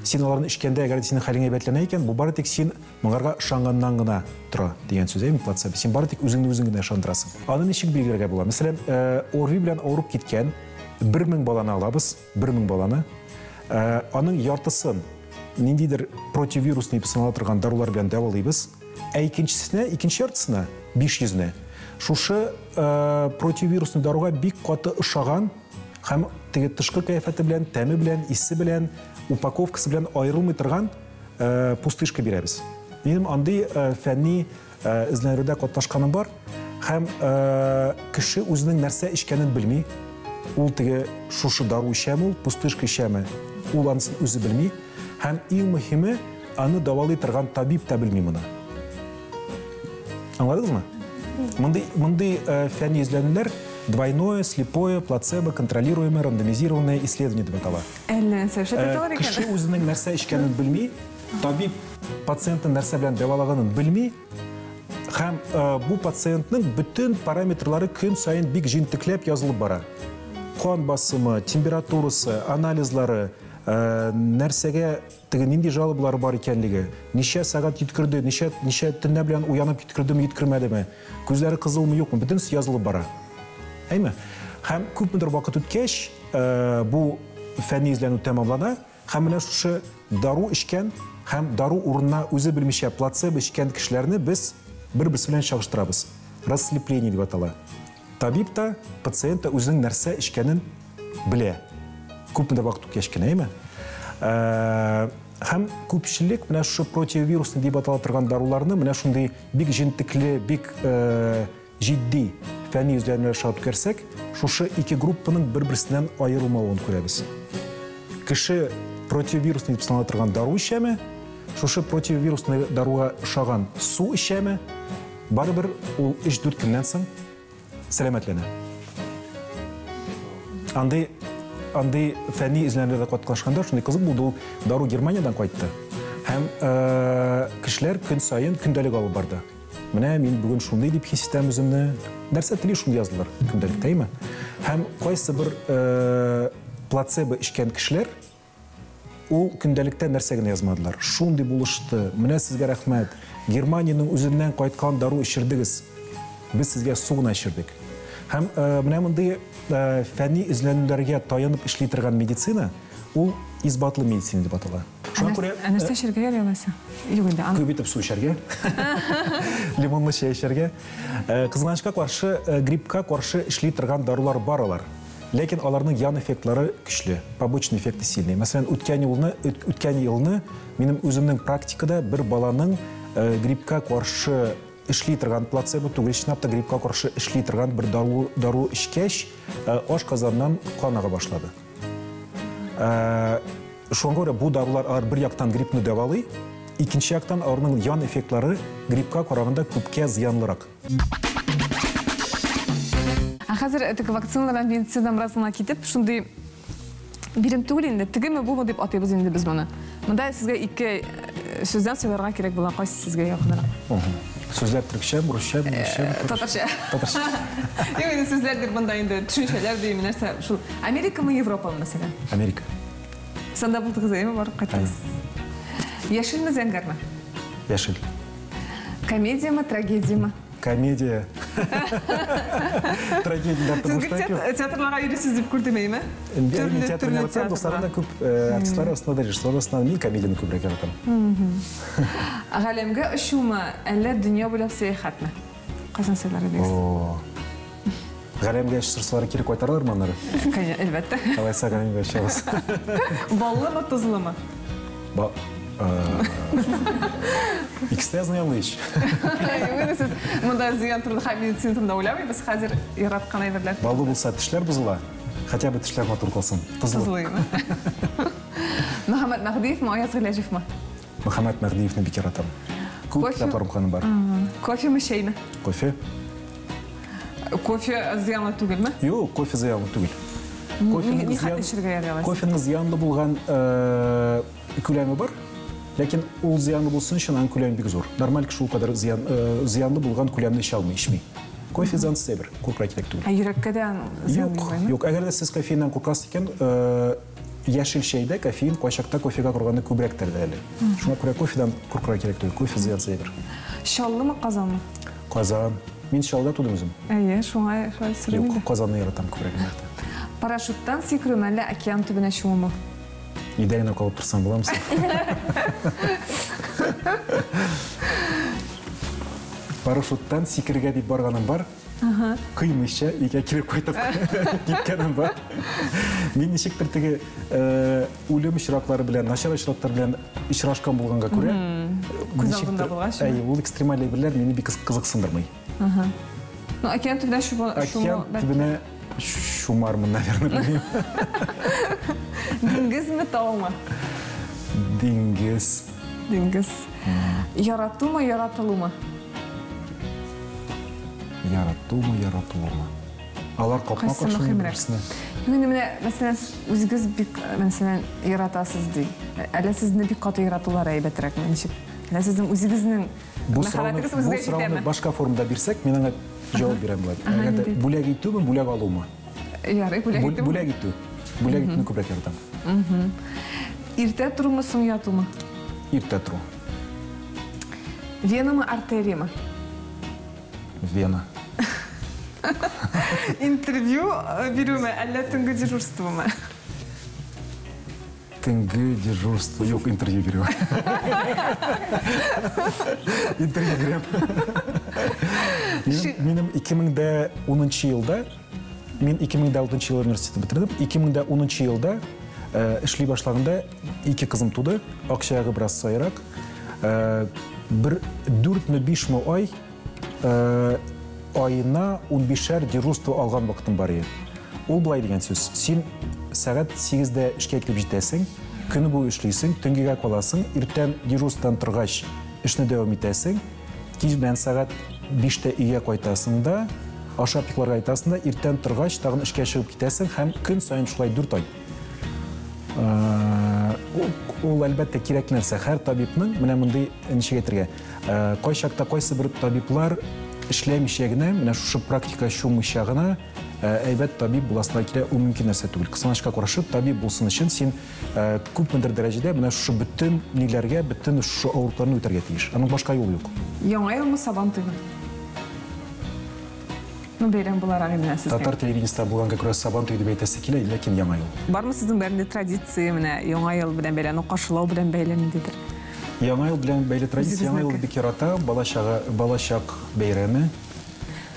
Син аларны эчкәндә, әгәр синең хәлең әйбәтләнә икән, бу бары тик син моңарга ышанганнан гына тора дигән сүз, әйме? Плацебо. Син бары тик үзеңне генә ышандырасың. Аны ничек билгеләргә була? Мәсәлән, ОРВИ белән авырып киткән 1000 баланы алабыз, 1000 баланы. Аның яртысын ниндидер противирусный санала торган дарулар белән дәвалыйбыз. Икенче яртысына 500-не. Шушы противирусный даруга бик каты ышаган һәм теге тышкы кыяфәте белән, тәме белән, исе белән, упаковкасы белән аерылмый торган пустышка бирәбез. Минем андый фәнни эзләнүдә катнашканым бар һәм кеше үзенең нәрсә эчкәнен белми. Ул теге шушы дару эчәме, ул пустышка эчәме, ул анысын үзе белми. Һәм иң мөһиме, аны давалый тұрған табиб та білмей мұны. Аңладыңыз ма? Мындай фәнни изләнүләр двойное, слепое, плацебо, контролируемое, рандомизированное исследование деп атала. Кеше үзенең нәрсә эчкәнен белми, табиб пациентның нәрсә белән дәвалаганын белми, һәм бу пациентның bütün параметрлары көн сайын бик җентекләп язылып бара. Қан басымы, температурасы, анализлары, нәрсәгә теге нинди жалобалары бар икәнлеге, ничә сәгать йиткерде, ничә төннә белән уянып йиткердеме, йиткермәдеме, күзләре кызылмы, юкмы, бөтенесе язылып бара. Әйме? Һәм күпмедер вакыт үткәч, бу фәнни изләнү тәмамлана, һәм менә шушы дару эчкән һәм дару урынына үзе белмичә плацебо эчкән кешеләрне без бер-берсе белән чагыштырабыз. Расслепление дип атала. Табиб та, пациент та үзенең нәрсә эчкәнен белә. Күпмедер вакыт үткәч кенә, әйме? Һәм күпчелек менә шушы противовирусный дип атала торган даруларны менә шундый бик җентекле, бик җитди фәнни изләнүләр аша үткәрсәк, шушы ике группаның бер-берсеннән аерылмавын күрәбез. Кеше противовирусный дип санала торган дару эчәме, шушы противовирусный даруга ошаган су эчәме, барыбер ул 3-4 көннән соң сәламәтләнә. Андай фәнни изләнүләрдә катнашканда шундый кызык булды, ул дару Германиядан кайтты. Һәм кешеләр көн сайын көндәлек алып барды. Менә мин бүген шундый дип хис итәм үземне. Нәрсә тели шундый язылыр көндәлектә, әйме? Һәм кайсы бер плацебо эчкән кешеләр ул көндәлектә нәрсә генә язмадылар. Шундый булышты. Менә сезгә рәхмәт. Германиянең үзеннән кайткан дару эчердегез. Без сезгә су гына эчердек. Һәм менә мондый фәнни изләнүләргә таянып эшли торган медицина ул избатлы медицина дип атала. Шуңа күрә нәрсә эчәргә ярыйласа? Юк инде. Күп итеп су эчәргә. Лимонлы чәй эчәргә. Кызганычка каршы, гриппка каршы эшли торган дарулар бар алар. Ләкин аларның ян эффектлары көчле, побочный эффекты сильный. Мәсәлән, үткән елны минем үземнең практикада бер баланың гриппка каршы эшли торган плацебо түгел, чынлап гриппка каршы эшли торган бер дару эчкәч, ашказаннан кан ага башлады. Шуңа күрә бу дарулар бер яктан гриппны дәвалый, икенче яктан аларның ян эффектлары гриппка караганда күпкә зыянлырак. Хәзер теге вакциналардан медицина арасына китеп, шундый бирем түгел инде, тегеме булмы дип атыйбыз инде без моны. Монда сезгә ике сүздән сөйләргә кирәк була, кайсы сезгә якынрак? Сүзләр төркчә, бурычча, татарча. Юк, сүзләр дип монда инде төшенчәләр дим, нәрсә, шул Америкамы, Европамы мәсәлән? Америка. Санда булдыгыз, әйме, барып кайтасыз. Яшелме, зәңгәрме? Яшел. Комедиямы, трагедиямы? Комедия. Трагедия. Сізге театрларға үйресіз деп көрдім, әйме? Театрына атсам, достарында көп артистлар арасында да режиссер арасында мен комедияны көбірек яратам. Ғалемге ұшуымы, әлі дүния бойлап саяхатмы? Қайсан сәйлері дейсіз? Ғалемге ұшырсылары керек қайтарылар ма анары? Әлбәтті. Қалайса ғалемге ұшығыз. Баллы ма, тұзлы ма? Икісті зыянлы еш. Мұнда зыян тұрды, медицина тұрында ойламай, біз қазір ератқан айбірлер. Баллы болса тішлер бұзыла, хотя бы тішлер матур қалсын. Тұзлы. Мухаммад Махдиев ма, Аяз Ғиләжев ма? Мухаммад Махдиевні бек яратам. Көп кітаптарым қаным бар. Кофе ме, шай ме? Кофе. Кофе зыянлы түгел ме? Жоқ, кофе зыянлы түгел. Кофенің зыянлы болған күләмі бар. Ләкин ул зыянлы болсын үшін аң күләмі бек зор. Нормаль кіші ул қадар зыянлы болған күләмді іше алмай, ішмей. Кофе зыянсыз әбір, көрпірай керек түгел. Йөрәккә дә зыянлы болмаймы? Жоқ, әгер де сіз кофеиннан қорқасыз екен, яшел шәйдә кофеин кайчакта кофега караганда күбрәк тәрдә әле. Шуңа күрә кофедан куркырга кирәк түгел, кофе зыянсыз әйбер. Шаллымы, Казанмы? Казан. Мин шалда тудым үзем. Әйе, шуңа сырым иде. Юк, Казанны яратам күбрәк нәрсә. Парашюттан сикрүме, әллә океан төбенә чумымы? Идеяны калып торсаң буламсың? Парашюттан сикергә дип барганым бар. Кыймыйча өйгә киреп кайтып киткәнем бар. Мин ничектер теге үлем очраклары белән, начар очраклар белән очрашкан булганга күрә, күз алдында булгач. Әйе, ул экстремаль әйберләр мине бик кызыксындырмый. Ну, океан төбенә Океан төбенә шумармын, наверное, bilmiyorum. Диңгез ми, тау ма? Диңгез. Диңгез. Ярату ма, яратылу ма? Ярату ма, яратылу ма? Алар капма Кайсы мөһимрәк? Менә менә мәсәлән үзегез бик мәсәлән яратасыз ди. Әле сезне бик каты яратулар әйбәтрәк ничек? Әле сезнең үзегезнең мәхәббәтегез үзгә җитәме? Башка формада бирсәк, мин аңа җавап бирәм булат. Әгәр бүләк итүме, бүләк алумы? Ярый, бүләк итү. Бүләк итү. Бүләк итүне күбрәк яратам. Иртә турумы, соң ятумы? Иртә туру. Венамы, артериямы? Вена. Интервью бирүме, әллә төнге дежурствомы? Төнге дежурство. Юк, интервью бирү. Интервью бирәм. Минем 2010 елда, мин 2006 елда университетты бетердем. 2010 елда эшли башлаганда ике кызым туды. Акчагы бераз сайрак. Бер 4-5 ай айына 15-шәр дежурство алган вакытым бар иде. Ул булай дигән сүз. Син сәгать 8-дә эшкә килеп җитәсең, көне буе эшлисең, төнгегә каласың, иртән дежурстводан торгач эшне дәвам итәсең, кич белән сәгать 5-тә өйгә кайтасың да, ашап йокларга итәсең дә, иртән торгач тагын эшкә чыгып китәсең һәм көн саен шулай 4 ай. Ул әлбәттә кирәк нәрсә. Һәр табибның менә мондый ничек әйтергә, кайчакта кайсы бер табиблар эшләмичә генә, менә шушы практика чумыйча гына әйбәт табиб буласына килә, ул мөмкин нәрсә түгел. Кысаначка каршы табиб булсын өчен син күпмедер дәрәҗәдә менә шушы бөтен ниләргә, бөтен шушы авырлыкларны үтәргә тиеш. Аның башка юлы юк. Яңа елмы, сабан туймы? Ну, бәйрәм буларак менә сезгә. Татар телевидениесында булганга күрә сабан туй дип әйтәсе килә, ләкин яңа ел. Бармы сезнең бәрендә традиция менә яңа ел белән бәйрәмне каршылау белән бәйләнендер? Яңа ел белән бәйле традиция, яңа ел бик ярата, балачак бәйрәме.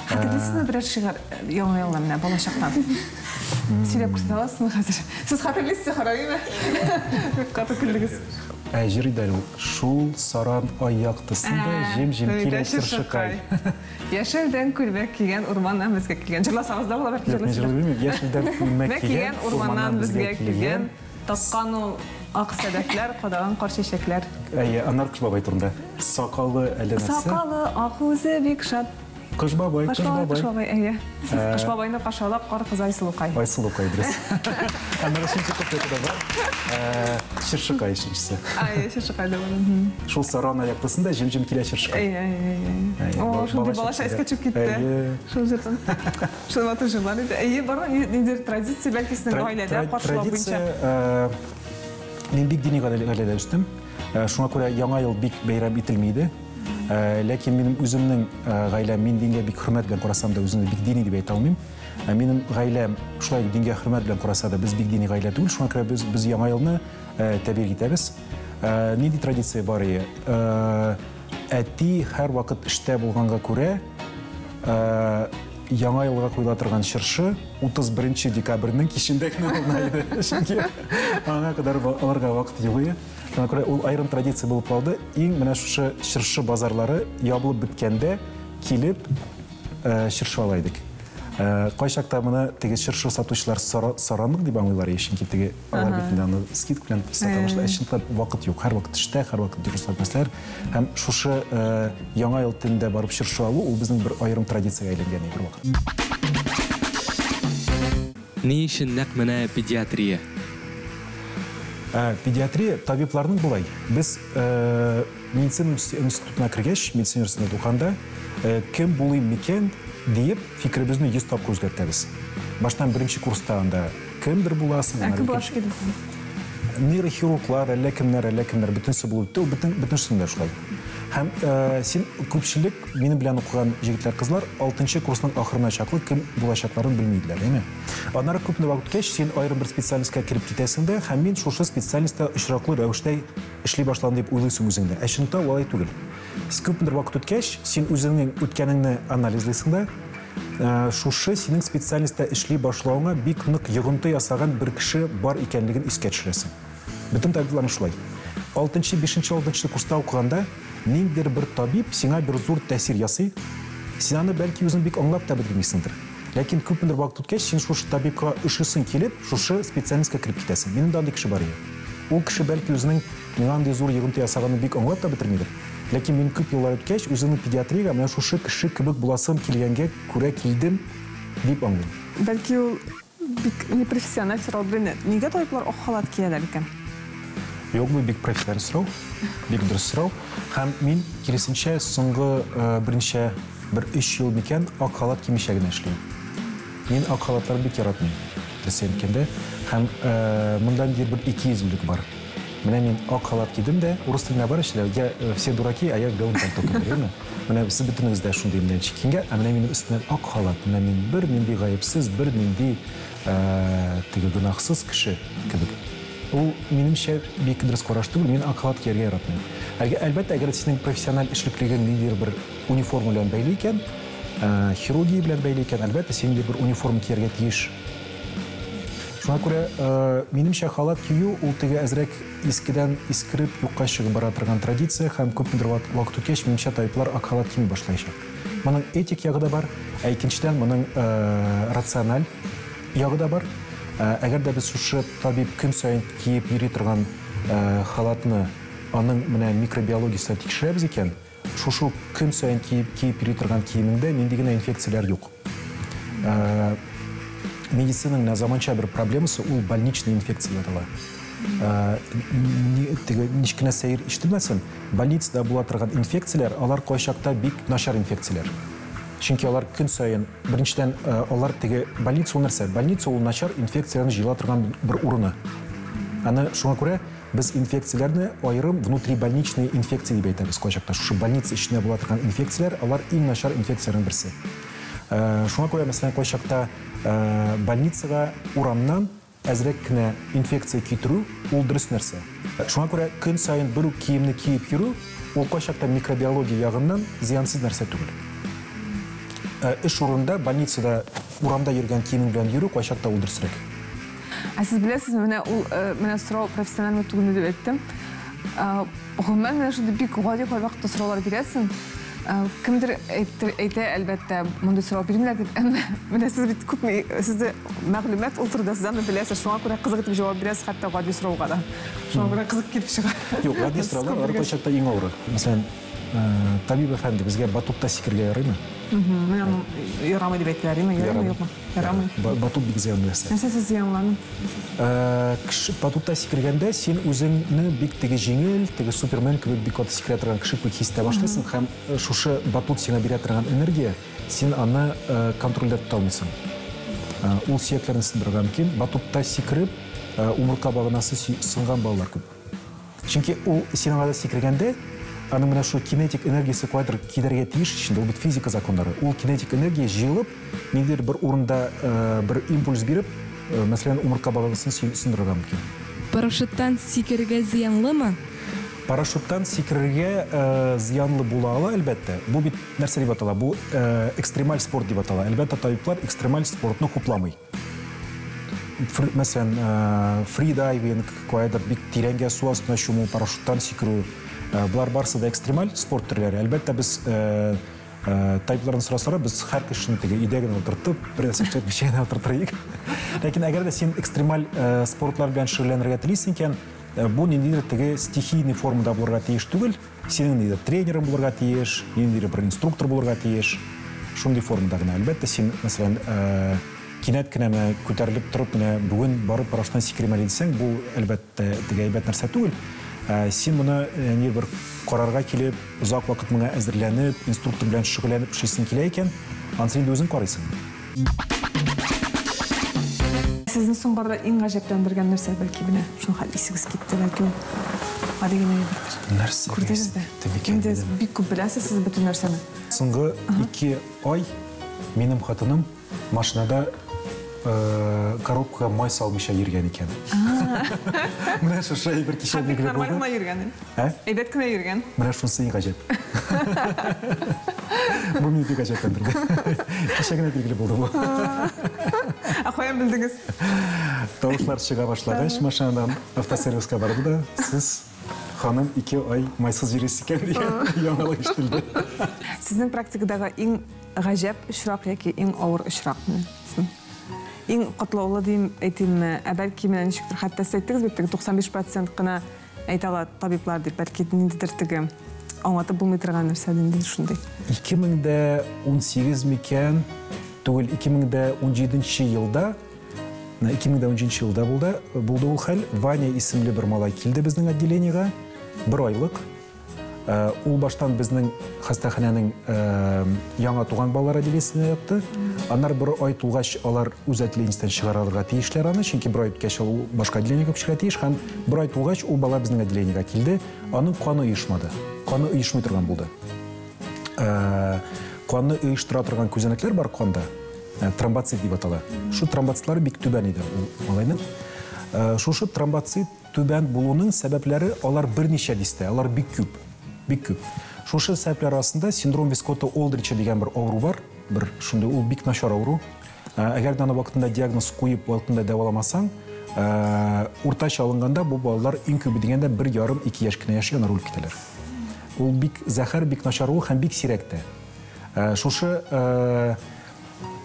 Хәтерлисезме берәр шигырь яңа елда менә балачактан? Сөйләп күрсәтә аласызмы хәзер? Сез хәтерлисез хараймы? Каты күлдегез. Әҗир иде ул. Шул саран ай яктысында җем-җем килә шыршыкай. Яшелдән күлмәк кигән урманнан безгә килгән. Җырласагыз да була бер. Яшелдән күлмәк кигән урманнан безгә килгән. Тапкан ул ак сәдәфләр, кадаган кар чәчәкләр. Анар Кыш бабай турында. Сакалы әле нәрсә? Сакалы ак үзе бик шат. Кыш бабай, Кыш бабай. Әйе. Кыш бабайны кашалап кар кызай сылукай. Ай сылукай дөрес. Анар өченче куплеты бар. Шыршыкай өченчесе. Ай, шыршыкай да бар. Шул саран аяктысында җем-җем килә шыршыкай. О, шул балаша эскә чыгып китте. Шул җырдан. Шул матур җырлар иде. Әйе, бар нидер традиция бәлки сезнең гаиләдә кашалау буенча. Мин бик дини гаиләдә үстем. Шуңа күрә яңа ел бик бәйрәм ителмәде. Ләкин минем үземнең гаиләм, мин дингә бик хөрмәт белән карасам да, үземне бик дини дип әйтә алмыйм. Минем гаиләм шулай дингә хөрмәт белән караса да, без бик дини гаилә түгел. Шуңа күрә без яңа елны тәбрик итәбез. Нинди традиция бар иде? Әти һәр вакыт эштә булганга күрә, яңа елга куела торган чыршы 31 декабрьнең кичендә генә булна иде. Чөнки аңа кадәр аларга вакыт юк иде. Шуңа күрә ул аерым традиция булып калды. Иң менә шушы чыршы базарлары ябылып биткәндә килеп чыршы ала идек. Кайчакта моны теге чыршы сатучылар саранлык дип аңлыйлар, чөнки теге алар бит аны скидка белән сата башлый. Чынлап вакыт юк. Һәр вакыт эштә, һәр вакыт дөрес мәсьәләләр. Һәм шушы яңа ел төндә барып чыршы алу ул безнең бер аерым традициягә әйләнгән бер вакыт. Ни өчен нәкъ менә педиатрия? Педиатрия табибларның булай. Без медицина институтына кергәч, медицина университетында укганда, кем булыйм микән диеп фикеребезне 100 тапкыр үзгәртәбез. Баштан беренче курста анда кемдер буласың, нейрохирурглар, әллә кемнәр бөтенсе булып үтте, бөтенсендә шулай. Һәм син күпчелек минем белән укыган җегетләр, кызлар 6нчы курсның ахырына чаклы кем булачакларын белмиделәр, әйме. Аннары күпне вакыт үткәч, син аерым бер специалистка кирип китәсең дә, һәм мин шушы специалистта очраклы рәвештә эшли башладым дип уйлыйсың үзеңдә. Ә чынлыкта алай түгел. Күпне вакыт үткәч, син үзеңнең үткәнеңне анализлыйсың да, шушы синең специалистта эшли башлауыңа бик нык йогынты ясаган бер кеше бар икәнлеген искә төшерәсең. Бөтен табиблар шулай. 6нчы, 5нче, 6нчы курста укыганда ниндидер бер табиб сиңа бер зур тәэсир ясый. Син аны бәлки үзең бик аңлап та белмисеңдер. Ләкин күпмедер вакыт үткәч, син шушы табибка ышысың килеп, шушы специалистка кирип китәсең. Минем дә андый кеше бар иде. Ул кеше бәлки үзенең мен андай зур йогынты ясағаны бик аңлап та бетермидер. Ләкин мен күп еллар үткәч, үземнең педиатрияга менә шушы кеше кебек буласым килгәнгә күрә килдем дип аңлыйм. Бәлки ул бик непрофессиональ сорау белән. Нигә тайплар ак халат кияләр икән? Юк, бу бик профессиональ сорау, бик дөрес сорау. Һәм мин киресенчә соңгы берничә 3 ел микән ак халат кимичә генә эшлим. Мин ак халатларны бик яратмыйм. Дисем икәндә, һәм мондан бер 200 бар. Менә мин ак халат кидем дә, урыс телендә бар эшләр. Я все дураки, а я гаун пальто кидем. Менә сез бөтенегез дә шундый белән чиккәнгә, ә менә минем өстеннән ак халат. Менә мин бер нинди гаепсез, бер нинди теге гөнаһсыз кеше кебек. Ул минемчә бик дөрес караш түгел, мин ак халат кияргә яратмыйм. Әлбәттә, әгәр синең профессиональ эшлеклегең ниндидер бер униформа белән бәйле икән, хирургия белән бәйле икән, әлбәттә, син бер униформа кияргә тиеш. Шуңа күрә, минемчә халат кию ул теге әзрәк искедән искереп юкка чыгып бара торган традиция һәм күпмедер вакыт үткәч минемчә тайплар ак халат кими башлаячак. Моның этик ягы да бар, ә икенчедән моның рациональ ягы да бар. Әгәр дә без шушы табиб көн сайын киеп йөри торган халатны аның менә микробиологиясен тикшерәбез икән, шушы көн сайын киеп йөри торган киемендә нинди генә инфекцияләр юк. Медицинаның заманча бер проблемасы ул больничный инфекциялар ала. Ничкенә сәер ишетелмәсен, больницада була торган инфекциялар, алар кайчакта бик начар инфекциялар. Чөнки алар көн сайын беренчедән алар теге больница ул нәрсә? Больница ул начар инфекцияларны җыела торган бер урыны. Аны шуңа күрә без инфекцияларны аерым внутрибольничный инфекция дип әйтәбез кайчакта. Шушы больница эчендә була торган инфекциялар, алар иң начар инфекцияларның берсе. Шуңа күрә мәсәлән кайчакта больницага урамнан әзрәк кенә инфекция китерү ул дөрес нәрсә. Шуңа күрә көн сайын бер үк киемне киеп йөрү ул кайчакта микробиология ягыннан зыянсыз нәрсә түгел. Эш урында больницада урамда йөргән киемең белән йөрү кайчакта ул дөресрәк. Сез беләсез, менә сорау профессиональ түгел дип әйттем. Гомумән менә шундый бик гади вакытта сораулар бирәсең. Кемдер әйтә, әлбәттә, монда сорау бирмиләр дип, әмма менә сез бит күп сездә мәгълүмат ултырдасыз, аны беләсез, шуңа күрә кызык итеп җавап бирәсез, хәтта гади сорауга да. Шуңа күрә кызык килеп чыга. Юк, гади сораулар кайчакта иң авыры. Мәсәлән, табиб әфәнде, безгә батутта сикергә ярыймы? Мен ярамый дип әйтәләр, ярыймы, юкмы? Ярамый. Батут бик зыянлы нәрсә. Нәрсә сез зыянланы? Батутта сикергәндә син үзеңне бик теге җиңел, теге супермен кебек бик каты сикерә торган кеше кебек хис итә башлыйсың һәм шушы батут сиңа бирә торган энергия, син аны контрольдә тота алмыйсың. Ул сөякләрне сындырырга мөмкин. Батутта сикереп, умыртка баганасы сынган балалар күп. Чөнки ул сиңа сикергәндә аның менә шу кинетик энергиясе кайдыр кидәргә тиеш ичендә, ул бит физика законнары. Ул кинетик энергия җыелып, ниндидер бер урында бер импульс биреп, мәсәлән, умыртка баганысын сындырырга мөмкин. Парашюттан сикергә зыянлымы? Парашюттан сикергә зыянлы була ала, әлбәттә. Бу бит нәрсә дип атала? Бу экстремаль спорт дип атала. Әлбәттә, табиблар экстремаль спортны хупламый. Мәсәлән, фридайвинг, кайдыр бик тирәнгә су астына чуму, парашюттан сикерү. Булар барысы да экстремаль спорт төрләре. Әлбәттә, без табиблардан сорасалар, без һәр кешене теге идәгенә утыртып, бер нәрсә эшләп бишәгенә утыртырыйк. Ләкин әгәр дә син экстремаль спортлар белән шөгыльләнергә телисең икән, бу ниндидер теге стихийный формада булырга тиеш түгел. Синең ниндидер тренерың булырга тиеш, ниндидер бер инструктор булырга тиеш. Шундый формада гына. Әлбәттә, син, мәсәлән, кинәт кенә күтәрелеп торып, бүген барып парашюттан сикермәли дисәң, бу әлбәттә теге әйбәт нәрсә түгел. Син моны бер карарга килеп, узак вакыт моңа әзерләнеп, инструктор белән шөгыльләнеп эшлисең килә икән, ансы инде үзең карыйсың. Сезнең соңгыда иң гаҗәпләндергән нәрсә бәлки менә шуны хәл исегез китте, бәлки ул гади генә бер нәрсә. Күрдегез дә. Инде бик күп беләсез сез бөтен нәрсәне. Соңгы 2 ай минем хатыным машинада коробкага май салмыйча йөргән икән. Менә шушы бер кичә билгеле булды. Нормаль йөргән. Әйбәт кенә йөргән. Менә шунысы иң гаҗәп. Бу мине бик гаҗәпләндерде. Кичә генә билгеле булды бу. Каян белдегез? Тавышлар чыга башлагач, машинадан автосервиска барды да, сез ханым 2 ай майсыз йөрисез икән дигән яңалык ишетелде. Сезнең практикадагы иң гаҗәп очрак яки иң авыр очракны? Иң катлаулы дим әйтимме, бәлки менә ничектер хәтта сез әйттегез бит 95% кына айтала табиблар деп бәлки ниндидер тиги аңлатып булмай турган нәрсә инде шундай. 2018 мекен түгел 2017 елда 2017 елда булды ул хәл. Ваня исемле бер малай килде безнең отделениегә, 1 айлык. Ул баштан безнең хастаханәнең яңа туган балалар отделениесенә ятты. Аннар 1 ай тулгач алар үз отделениесеннән чыгарырга тиешләр аны, чөнки 1 ай үткәч ул башка отделениегә күчәргә тиеш, һәм 1 ай тулгач ул бала безнең отделениегә килде. Аның каны оешмады. Каны оешмый торган булды. Каны оештыра торган күзәнәкләр бар канда. Тромбоцит дип атала. Шу тромбоцитлары бик түбән иде ул малайның. Шушы тромбоцит түбән булуның сәбәпләре алар берничә дистә, алар бик күп. Шушы сәбәпләр арасында синдром Вискотта-Олдрича дигән бер авыру бар. Бер шундый ул бик начар авыру. Әгәр аны вакытында диагноз куеп, вакытында дәваламасаң, уртача алынганда бу балалар иң күбе дигәндә 1,5-2 яшь кенә яши, аннары үлеп китәләр. Ул бик зәһәр, бик начар авыру һәм бик сирәктә. Шушы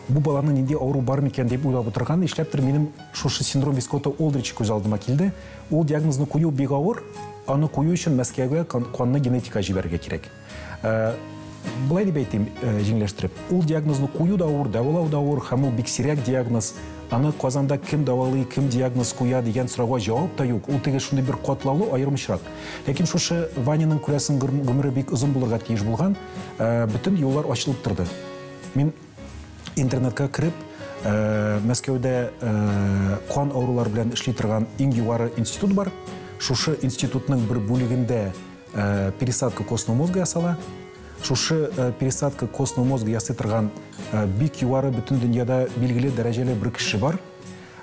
бу баланың нинди авыру бар микән дип уйлап утырган, эшләптер минем шушы синдром Вискотта-Олдрича күз алдыма килде. Ул диагнозны кую бик авыр. Аны кую өчен Мәскәүгә канны генетика җибәрергә кирәк. Булай дип әйтим, җиңләштереп. Ул диагнозны кую да авыр, дәвалау да авыр, һәм ул бик сирәк диагноз. Аны Казанда кем дәвалый, кем диагноз куя дигән сорауга җавап та юк. Ул теге шундый бер катлаулы аермачрак. Ләкин шушы Ваняның күрәсен гомере бик озын булырга тиеш булган, бөтен юллар ачылып торды. Мин интернетка кирип, Мәскәүдә кан авырулар белән эшли торган иң югары институт бар. Шушы институтның бер бүлегендә пересадка костного мозга ясала. Шушы пересадка костного мозга ясый торган бик югары бөтен дөньяда билгеле дәрәҗәле бер кеше бар.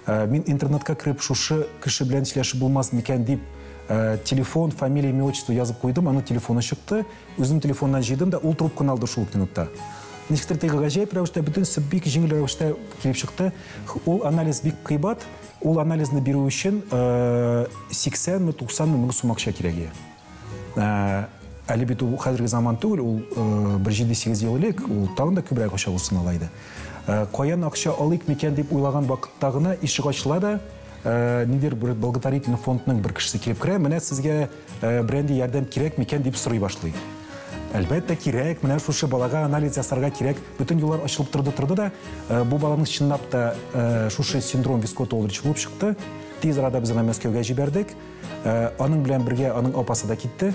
Мин интернетка кирип, шушы кеше белән сөйләшеп булмас микән дип, телефон, фамилия, имя, отчество язып куйдым, аның телефоны чыкты. Үзем телефоннан җыйдым да ул трубканы алды шул минутта. Ничектер теге гаҗәеп рәвештә бөтенсе бик җиңел рәвештә килеп чыкты. Ул анализ бик кыйбат. Ул анализны бирү өчен 80-90 мең сум акча кирәк. Әле бит ул хәзерге заман түгел, ул 7-8 ел элек, ул тагын да күбрәк акча булсын алайды. Каян акча алыйк микән дип уйлаган вакытта гына ишек ачыла да, нидер бер благотворительный фондның бер кешесе килеп керә, менә сезгә бренди ярдәм кирәк микән дип сорый башлый. Әлбәттә кирәк, менә шушы балага анализ ясарга кирәк. Бүтән юллар ачылып торды да, бу баланың чынлап та шушы синдром Вискотта-Олдрича булып чыкты. Тиз арада без аны Мәскәүгә җибәрдек. Аның белән бергә аның апасы да китте.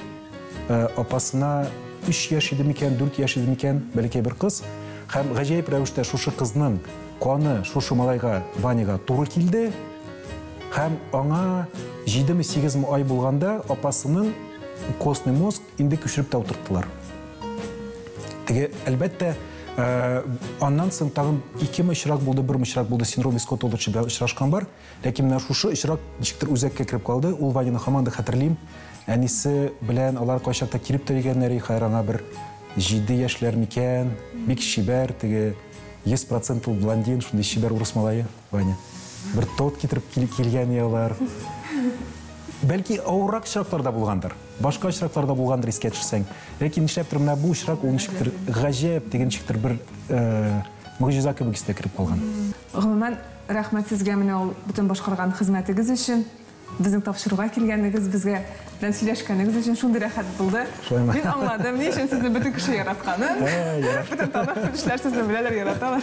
Апасына 3 яшь иде микән, 4 яшь иде микән, бәлки бер кыз. Һәм гаҗәеп рәвештә шушы кызның каны шушы малайга, Ваняга туры килде. Һәм аңа 7-8 ай булганда апасының костный мозг инде күчереп тә утырттылар. Теге әлбәттә аннан соң тагын 2 очрак булды, 1 очрак булды, синдром Вискотта-Олдрича белән очрашкан бар. Ләкин менә шушы очрак ничектер үзәккә кирип калды. Ул Ваняны һаман да хәтерлим. Әнисе белән алар кайчакта кирип тә йөргәннәр, хайрана бер 7 яшьләр микән, бик шибәр, теге 100% блондин, шундый шибәр урыс малае Ваня. Бер тот китереп килгән ялар. Бәлки авыррак очракларда булгандыр. Башка очракларда булгандыр искә төшсәң. Ләкин нишләптер менә бу очрак ул ничектер гаҗәп дигән ничектер бер мөгъҗиза кебек истә кирип калган. Гомумән рәхмәт сезгә менә ул бүтән башкарган хезмәтегез өчен, безнең тапшыруга килгәнегез, безгә белән сөйләшкәнегез өчен шундый рәхәт булды. Мин аңладым, ни өчен сезне бүтән кеше яратканын. Бүтән танышучылар сезне беләләр, яраталар.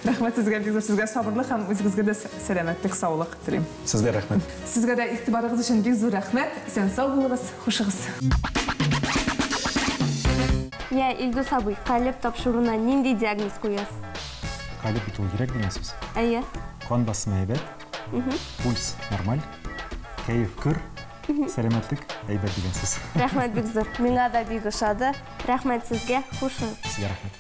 Рәхмәт сезгә, бик зур сезгә сабырлык һәм үзегезгә дә сәламәтлек, саулык телим. Сезгә рәхмәт. Сезгә дә игътибарыгыз өчен бик зур рәхмәт. Исән сау булыгыз, хушыгыз. Я Илдус абый, калеп тапшыруына нинди диагноз куясыз? Калеп бит ул кирәк дигәнсез. Әйе. Кан басымы әйбәт. Пульс нормаль. Кәеф көр. Сәламәтлек әйбәт дигәнсез. Рәхмәт бик зур. Миңа да бик ошады. Рәхмәт сезгә. Хушыгыз. Сезгә рәхмәт.